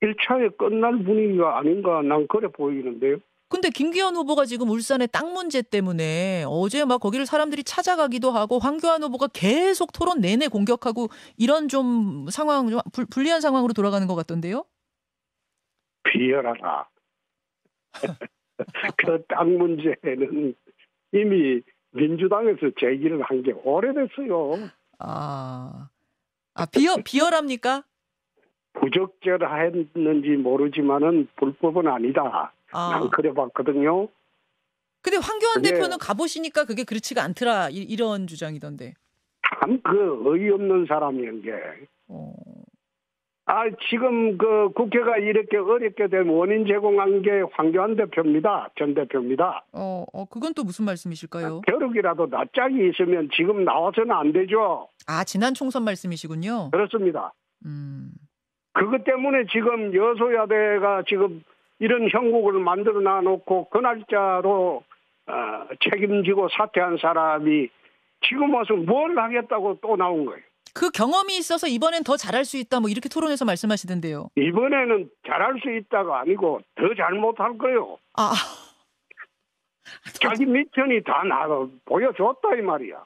1차에 끝날 분위기가 아닌가 난 그래 보이는데요. 근데 김기현 후보가 지금 울산의 땅 문제 때문에 어제 막 거기를 사람들이 찾아가기도 하고 황교안 후보가 계속 토론 내내 공격하고 이런 좀 상황, 좀 불리한 상황으로 돌아가는 것 같던데요? 비열하다. 그 땅 문제는 이미 민주당에서 제기를 한 게 오래됐어요. 비열합니까? 부적절했는지 모르지만은 불법은 아니다. 난 그래 봤거든요. 근데 황교안 대표는 가보시니까 그게 그렇지가 않더라 이런 주장이던데. 참 그 어이없는 사람인 게. 지금 그 국회가 이렇게 어렵게 된 원인 제공한 게 황교안 대표입니다. 전 대표입니다. 그건 또 무슨 말씀이실까요? 벼룩이라도 낯짝이 있으면 지금 나와서는 안 되죠. 지난 총선 말씀이시군요. 그렇습니다. 그것 때문에 지금 여소야대가 지금 이런 형국을 만들어 놔놓고 그 날짜로 책임지고 사퇴한 사람이 지금 와서 뭘 하겠다고 또 나온 거예요. 그 경험이 있어서 이번엔 더 잘할 수 있다 뭐 이렇게 토론에서 말씀하시던데요. 이번에는 잘할 수 있다가 아니고 더 잘못할 거예요. 자기 미천이 다 보여줬다 이 말이야.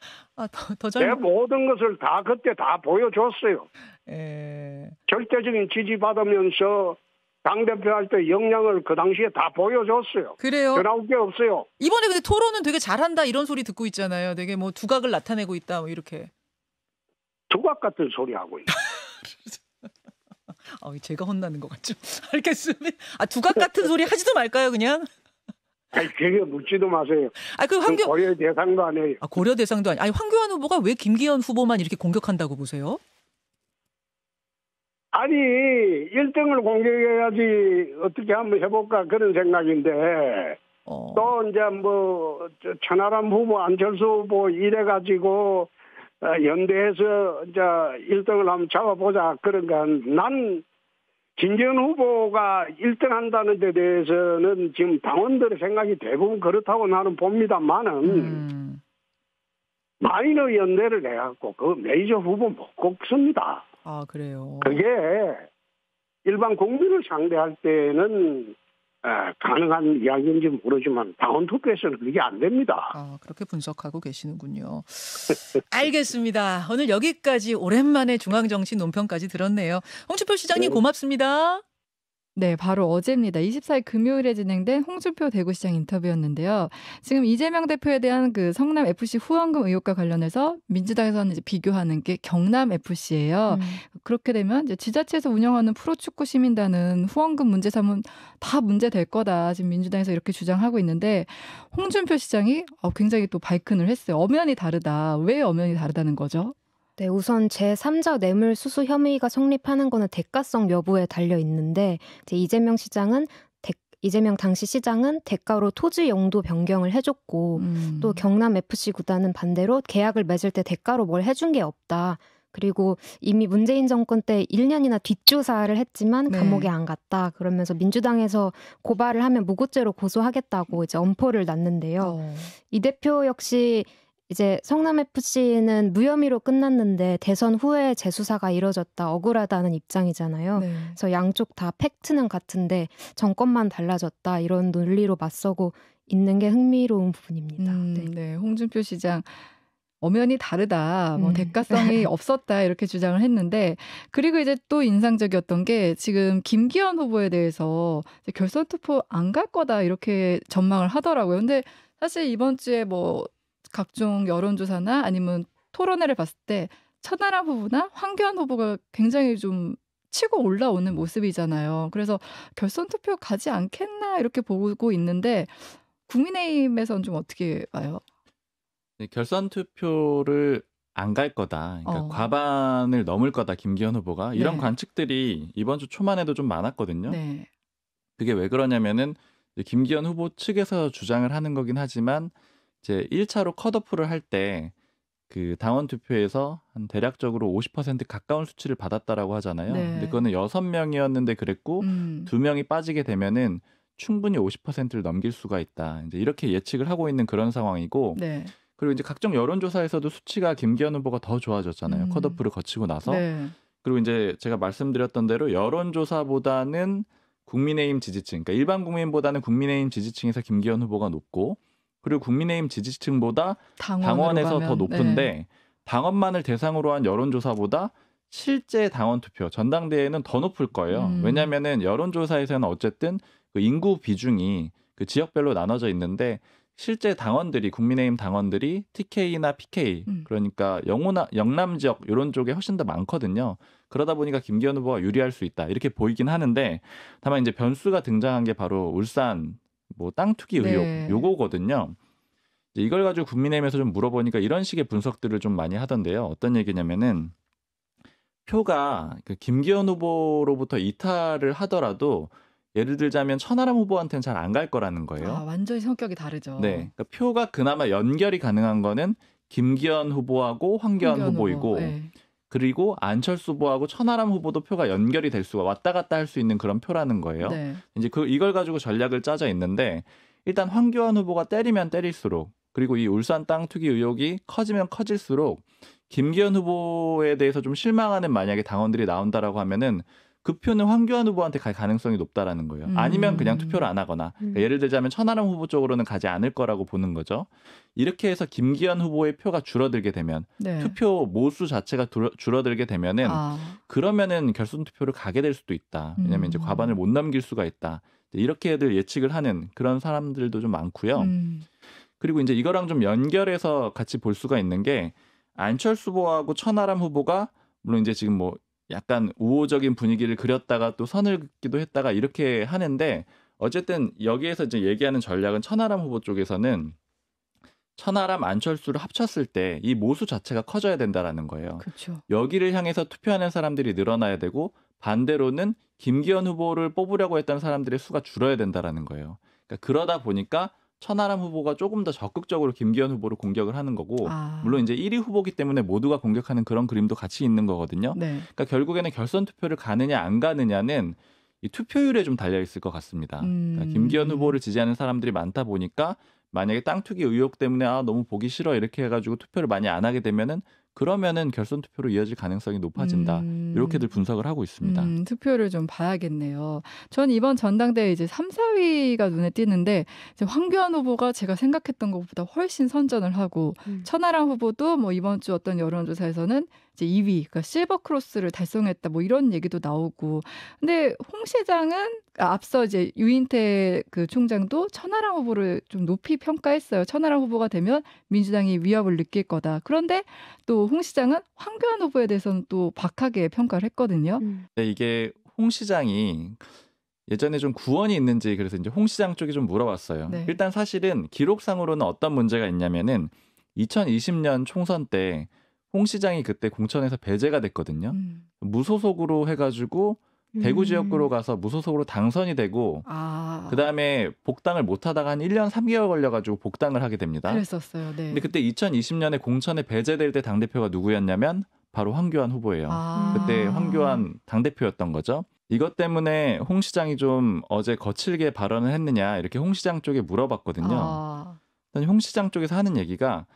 내 모든 것을 다 그때 다 보여줬어요. 절대적인 지지받으면서 당대표 할 때 역량을 그 당시에 다 보여줬어요. 그래요? 더 나올 게 없어요. 이번에 근데 토론은 되게 잘한다 이런 소리 듣고 있잖아요. 되게 뭐 두각을 나타내고 있다 뭐 이렇게. 두각 같은 소리 하고 있어요. 제가 혼나는 것 같죠. 알겠습니다. 두각 같은 소리 하지도 말까요 그냥? 아니, 그게 묻지도 마세요. 그 고려 대상도 아니에요. 고려 대상도 아니. 황교안 후보가 왜 김기현 후보만 이렇게 공격한다고 보세요? 아니 1등을 공격해야지 어떻게 한번 해볼까 그런 생각인데 또 이제 뭐 천하람 후보 안철수 후보 이래가지고 연대해서 이제 1등을 한번 잡아보자 그런가. 난 김기현 후보가 1등 한다는 데 대해서는 지금 당원들의 생각이 대부분 그렇다고 나는 봅니다만은 마이너 연대를 해갖고 그 메이저 후보 못 꼽습니다. 아, 그래요. 그게 일반 국민을 상대할 때는 가능한 이야기인지 모르지만 당원 투표에서는 그게 안 됩니다. 아, 그렇게 분석하고 계시는군요. 알겠습니다. 오늘 여기까지 오랜만에 중앙정치 논평까지 들었네요. 홍준표 시장님 고맙습니다. 네, 바로 어제입니다. 24일 금요일에 진행된 홍준표 대구시장 인터뷰였는데요. 지금 이재명 대표에 대한 그 성남 FC 후원금 의혹과 관련해서 민주당에서는 이제 비교하는 게 경남 FC예요. 그렇게 되면 이제 지자체에서 운영하는 프로축구 시민단은 후원금 문제 삼으면 다 문제 될 거다. 지금 민주당에서 이렇게 주장하고 있는데 홍준표 시장이 굉장히 또 발끈을 했어요. 엄연히 다르다. 왜 엄연히 다르다는 거죠? 네, 우선 제3자 뇌물 수수 혐의가 성립하는 거는 대가성 여부에 달려 있는데 이재명 당시 시장은 대가로 토지 용도 변경을 해줬고 또 경남 FC 구단은 반대로 계약을 맺을 때 대가로 뭘 해준 게 없다. 그리고 이미 문재인 정권 때 1년이나 뒷조사를 했지만 감옥에 안 갔다. 그러면서 민주당에서 고발을 하면 무고죄로 고소하겠다고 이제 엄포를 놨는데요. 이 대표 역시 이제 성남FC는 무혐의로 끝났는데 대선 후에 재수사가 이뤄졌다. 억울하다는 입장이잖아요. 네. 그래서 양쪽 다 팩트는 같은데 정권만 달라졌다. 이런 논리로 맞서고 있는 게 흥미로운 부분입니다. 네, 홍준표 시장 엄연히 다르다. 뭐 대가성이 없었다. 이렇게 주장을 했는데 그리고 이제 또 인상적이었던 게 지금 김기현 후보에 대해서 이제 결선 투표 안 갈 거다. 이렇게 전망을 하더라고요. 근데 사실 이번 주에 뭐 각종 여론조사나 아니면 토론회를 봤을 때 천하람 후보나 황교안 후보가 굉장히 좀 치고 올라오는 모습이잖아요. 그래서 결선 투표 가지 않겠나 이렇게 보고 있는데 국민의힘에서는 좀 어떻게 봐요? 네, 결선 투표를 안 갈 거다. 그러니까 과반을 넘을 거다. 김기현 후보가. 이런 관측들이 이번 주 초만 해도 좀 많았거든요. 네. 그게 왜 그러냐면은 김기현 후보 측에서 주장을 하는 거긴 하지만 이제 1차로 컷오프를 할 때 그 당원 투표에서 한 대략적으로 50% 가까운 수치를 받았다라고 하잖아요. 네. 근데 그거는 6명이었는데 그랬고 2명이 빠지게 되면은 충분히 50%를 넘길 수가 있다. 이제 이렇게 예측을 하고 있는 그런 상황이고 네. 그리고 이제 각종 여론조사에서도 수치가 김기현 후보가 더 좋아졌잖아요. 컷오프를 거치고 나서. 네. 그리고 이제 제가 말씀드렸던 대로 여론조사보다는 국민의힘 지지층, 그러니까 일반 국민보다는 국민의힘 지지층에서 김기현 후보가 높고 그리고 국민의힘 지지층보다 당원에서 더 높은데 당원만을 대상으로 한 여론조사보다 실제 당원 투표, 전당대회는 더 높을 거예요. 왜냐하면은 여론조사에서는 어쨌든 그 인구 비중이 그 지역별로 나눠져 있는데 실제 당원들이 국민의힘 당원들이 TK나 PK 그러니까 영남 지역 이런 쪽에 훨씬 더 많거든요. 그러다 보니까 김기현 후보가 유리할 수 있다 이렇게 보이긴 하는데 다만 이제 변수가 등장한 게 바로 울산 뭐 땅 투기 의혹 요거거든요. 이걸 가지고 국민의힘에서 좀 물어보니까 이런 식의 분석들을 좀 많이 하던데요. 어떤 얘기냐면은 표가 그 김기현 후보로부터 이탈을 하더라도 예를 들자면 천하람 후보한테는 잘 안 갈 거라는 거예요. 아, 완전히 성격이 다르죠. 네, 그러니까 표가 그나마 연결이 가능한 거는 김기현 후보하고 황교안 후보이고 그리고 안철수 후보하고 천하람 후보도 표가 연결이 될 수가 왔다 갔다 할 수 있는 그런 표라는 거예요. 네. 이제 이걸 가지고 전략을 짜져 있는데 일단 황교안 후보가 때리면 때릴수록 그리고 이 울산 땅 투기 의혹이 커지면 커질수록 김기현 후보에 대해서 좀 실망하는 만약에 당원들이 나온다라고 하면은 그 표는 황교안 후보한테 갈 가능성이 높다라는 거예요. 아니면 그냥 투표를 안 하거나 그러니까 예를 들자면 천하람 후보 쪽으로는 가지 않을 거라고 보는 거죠. 이렇게 해서 김기현 후보의 표가 줄어들게 되면 투표 모수 자체가 줄어들게 되면은 그러면은 결선 투표를 가게 될 수도 있다. 왜냐하면 이제 과반을 못 넘길 수가 있다. 이렇게들 예측을 하는 그런 사람들도 좀 많고요. 그리고 이제 이거랑 좀 연결해서 같이 볼 수가 있는 게 안철수 후보하고 천하람 후보가 물론 이제 지금 뭐 약간 우호적인 분위기를 그렸다가 또 선을 긋기도 했다가 이렇게 하는데 어쨌든 여기에서 이제 얘기하는 전략은 천하람 후보 쪽에서는 천하람 안철수를 합쳤을 때 이 모수 자체가 커져야 된다라는 거예요. 그렇죠. 여기를 향해서 투표하는 사람들이 늘어나야 되고 반대로는 김기현 후보를 뽑으려고 했던 사람들의 수가 줄어야 된다라는 거예요. 그러니까 그러다 보니까 천하람 후보가 조금 더 적극적으로 김기현 후보를 공격을 하는 거고 물론 이제 1위 후보기 때문에 모두가 공격하는 그런 그림도 같이 있는 거거든요. 네. 그러니까 결국에는 결선 투표를 가느냐 안 가느냐는 이 투표율에 좀 달려 있을 것 같습니다. 그러니까 김기현 후보를 지지하는 사람들이 많다 보니까 만약에 땅 투기 의혹 때문에 너무 보기 싫어 이렇게 해가지고 투표를 많이 안 하게 되면은 그러면은 결선 투표로 이어질 가능성이 높아진다. 이렇게들 분석을 하고 있습니다. 투표를 좀 봐야겠네요. 전 이번 전당대회 이제 3, 4위가 눈에 띄는데 이제 황교안 후보가 제가 생각했던 것보다 훨씬 선전을 하고 천하람 후보도 뭐 이번 주 어떤 여론조사에서는 이제 2위, 그러니까 실버 크로스를 달성했다. 뭐 이런 얘기도 나오고. 근데 홍 시장은 앞서 이제 유인태 그 총장도 천하람 후보를 좀 높이 평가했어요. 천하람 후보가 되면 민주당이 위협을 느낄 거다. 그런데 또 홍 시장은 황교안 후보에 대해서는 또 박하게 평가를 했거든요. 네, 이게 홍 시장이 예전에 좀 구원이 있는지 그래서 이제 홍 시장 쪽이 좀 물어봤어요. 네. 일단 사실은 기록상으로는 어떤 문제가 있냐면은 2020년 총선 때 홍 시장이 그때 공천에서 배제가 됐거든요. 무소속으로 해가지고 대구 지역구로 가서 무소속으로 당선이 되고 그다음에 복당을 못하다가 한 1년 3개월 걸려가지고 복당을 하게 됩니다. 그랬었어요. 네. 근데 그때 2020년에 공천에 배제될 때 당대표가 누구였냐면 바로 황교안 후보예요. 그때 황교안 당대표였던 거죠. 이것 때문에 홍 시장이 좀 어제 거칠게 발언을 했느냐 이렇게 홍 시장 쪽에 물어봤거든요. 홍 시장 쪽에서 하는 얘기가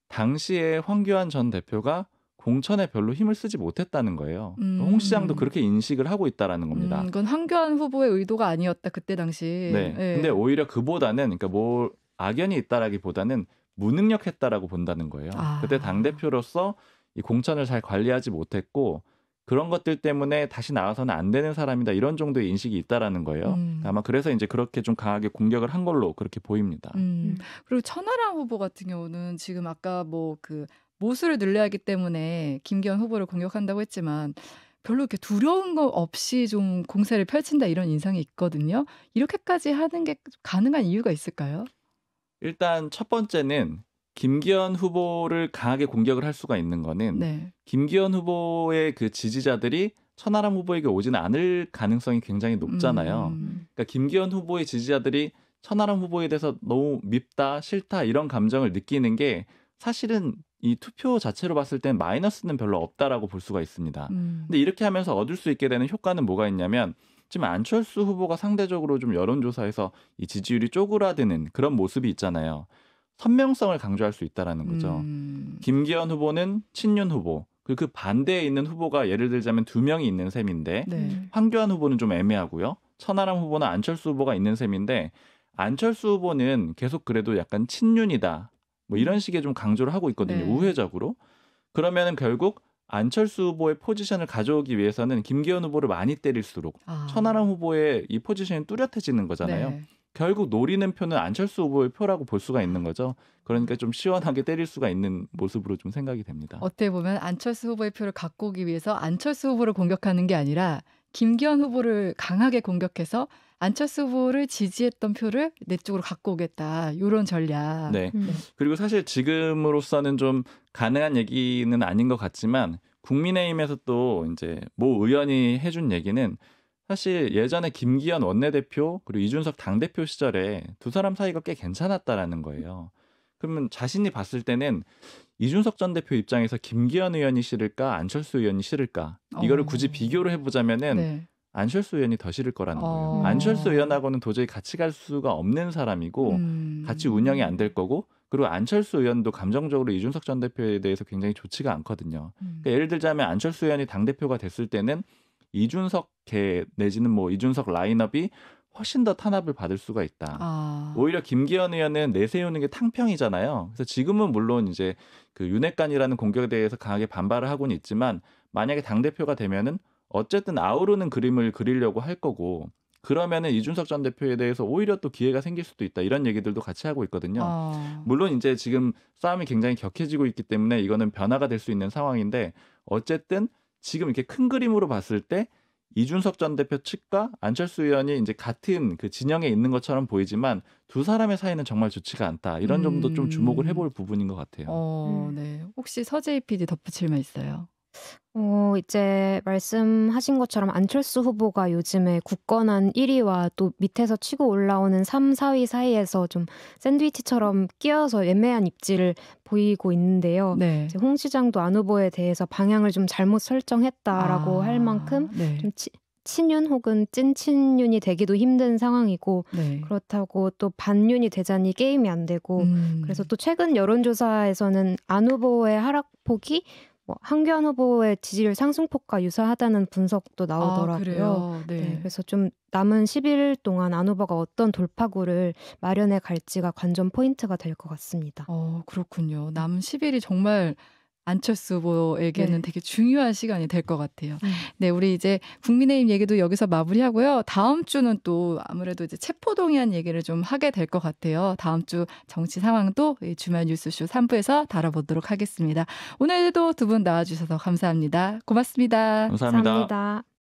당시에 황교안 전 대표가 공천에 별로 힘을 쓰지 못했다는 거예요. 홍 시장도 그렇게 인식을 하고 있다라는 겁니다. 이건 황교안 후보의 의도가 아니었다 그때 당시. 네. 근데 오히려 그보다는 그러니까 뭐 악연이 있다라기보다는 무능력했다라고 본다는 거예요. 그때 당 대표로서 이 공천을 잘 관리하지 못했고 그런 것들 때문에 다시 나와서는 안 되는 사람이다 이런 정도의 인식이 있다라는 거예요. 아마 그래서 이제 그렇게 좀 강하게 공격을 한 걸로 그렇게 보입니다. 그리고 천하람 후보 같은 경우는 지금 아까 뭐 그 모수를 늘려야 하기 때문에 김기현 후보를 공격한다고 했지만 별로 이렇게 두려운 거 없이 좀 공세를 펼친다 이런 인상이 있거든요. 이렇게까지 하는 게 가능한 이유가 있을까요? 일단 첫 번째는 김기현 후보를 강하게 공격을 할 수가 있는 거는 네. 김기현 후보의 그 지지자들이 천하람 후보에게 오지는 않을 가능성이 굉장히 높잖아요. 그러니까 김기현 후보의 지지자들이 천하람 후보에 대해서 너무 밉다, 싫다 이런 감정을 느끼는 게 사실은 이 투표 자체로 봤을 땐 마이너스는 별로 없다라고 볼 수가 있습니다. 근데 이렇게 하면서 얻을 수 있게 되는 효과는 뭐가 있냐면 지금 안철수 후보가 상대적으로 좀 여론조사에서 이 지지율이 쪼그라드는 그런 모습이 있잖아요. 선명성을 강조할 수 있다라는 거죠. 김기현 후보는 친윤 후보, 그리고 그 반대에 있는 후보가 예를 들자면 2명이 있는 셈인데 황교안 후보는 좀 애매하고요. 천하람 후보나 안철수 후보가 있는 셈인데 안철수 후보는 계속 그래도 약간 친윤이다. 뭐 이런 식의 좀 강조를 하고 있거든요. 우회적으로. 그러면은 결국 안철수 후보의 포지션을 가져오기 위해서는 김기현 후보를 많이 때릴수록 천하람 후보의 이 포지션이 뚜렷해지는 거잖아요. 네. 결국 노리는 표는 안철수 후보의 표라고 볼 수가 있는 거죠. 그러니까 좀 시원하게 때릴 수가 있는 모습으로 좀 생각이 됩니다. 어떻게 보면 안철수 후보의 표를 갖고 오기 위해서 안철수 후보를 공격하는 게 아니라 김기현 후보를 강하게 공격해서 안철수 후보를 지지했던 표를 내 쪽으로 갖고 오겠다. 이런 전략. 네. 그리고 사실 지금으로서는 좀 가능한 얘기는 아닌 것 같지만 국민의힘에서 또 이제 모 의원이 해준 얘기는 사실 예전에 김기현 원내대표 그리고 이준석 당대표 시절에 두 사람 사이가 꽤 괜찮았다라는 거예요. 그러면 자신이 봤을 때는 이준석 전 대표 입장에서 김기현 의원이 싫을까 안철수 의원이 싫을까 이거를 굳이 비교를 해보자면은 안철수 의원이 더 싫을 거라는 거예요. 안철수 의원하고는 도저히 같이 갈 수가 없는 사람이고 같이 운영이 안 될 거고 그리고 안철수 의원도 감정적으로 이준석 전 대표에 대해서 굉장히 좋지가 않거든요. 그러니까 예를 들자면 안철수 의원이 당대표가 됐을 때는 이준석 계 내지는 뭐 이준석 라인업이 훨씬 더 탄압을 받을 수가 있다. 오히려 김기현 의원은 내세우는 게 탕평이잖아요. 그래서 지금은 물론 이제 그 윤핵관이라는 공격에 대해서 강하게 반발을 하고는 있지만 만약에 당대표가 되면은 어쨌든 아우르는 그림을 그리려고 할 거고 그러면은 이준석 전 대표에 대해서 오히려 또 기회가 생길 수도 있다. 이런 얘기들도 같이 하고 있거든요. 물론 이제 지금 싸움이 굉장히 격해지고 있기 때문에 이거는 변화가 될 수 있는 상황인데 어쨌든 지금 이렇게 큰 그림으로 봤을 때 이준석 전 대표 측과 안철수 의원이 이제 같은 그 진영에 있는 것처럼 보이지만 두 사람의 사이는 정말 좋지가 않다. 이런 점도 좀 주목을 해볼 부분인 것 같아요. 네. 혹시 서재희 PD 덧붙일 말 있어요? 이제 말씀하신 것처럼 안철수 후보가 요즘에 굳건한 1위와 또 밑에서 치고 올라오는 3, 4위 사이에서 좀 샌드위치처럼 끼어서 애매한 입지를 보이고 있는데요. 네. 이제 홍 시장도 안 후보에 대해서 방향을 좀 잘못 설정했다라고 할 만큼 네. 좀 친윤 혹은 찐친윤이 되기도 힘든 상황이고 네. 그렇다고 또 반윤이 되자니 게임이 안 되고 그래서 또 최근 여론조사에서는 안 후보의 하락폭이 한교안 후보의 지지율 상승폭과 유사하다는 분석도 나오더라고요. 그래요? 네. 그래서 좀 남은 11일 동안 안 후보가 어떤 돌파구를 마련해 갈지가 관전 포인트가 될 것 같습니다. 그렇군요. 남은 10일이 정말 안철수 후보에게는 되게 중요한 시간이 될 것 같아요. 네, 우리 이제 국민의힘 얘기도 여기서 마무리하고요. 다음 주는 또 아무래도 이제 체포동의안 얘기를 좀 하게 될 것 같아요. 다음 주 정치 상황도 주말 뉴스쇼 3부에서 다뤄보도록 하겠습니다. 오늘도 두 분 나와주셔서 감사합니다. 고맙습니다. 감사합니다. 감사합니다.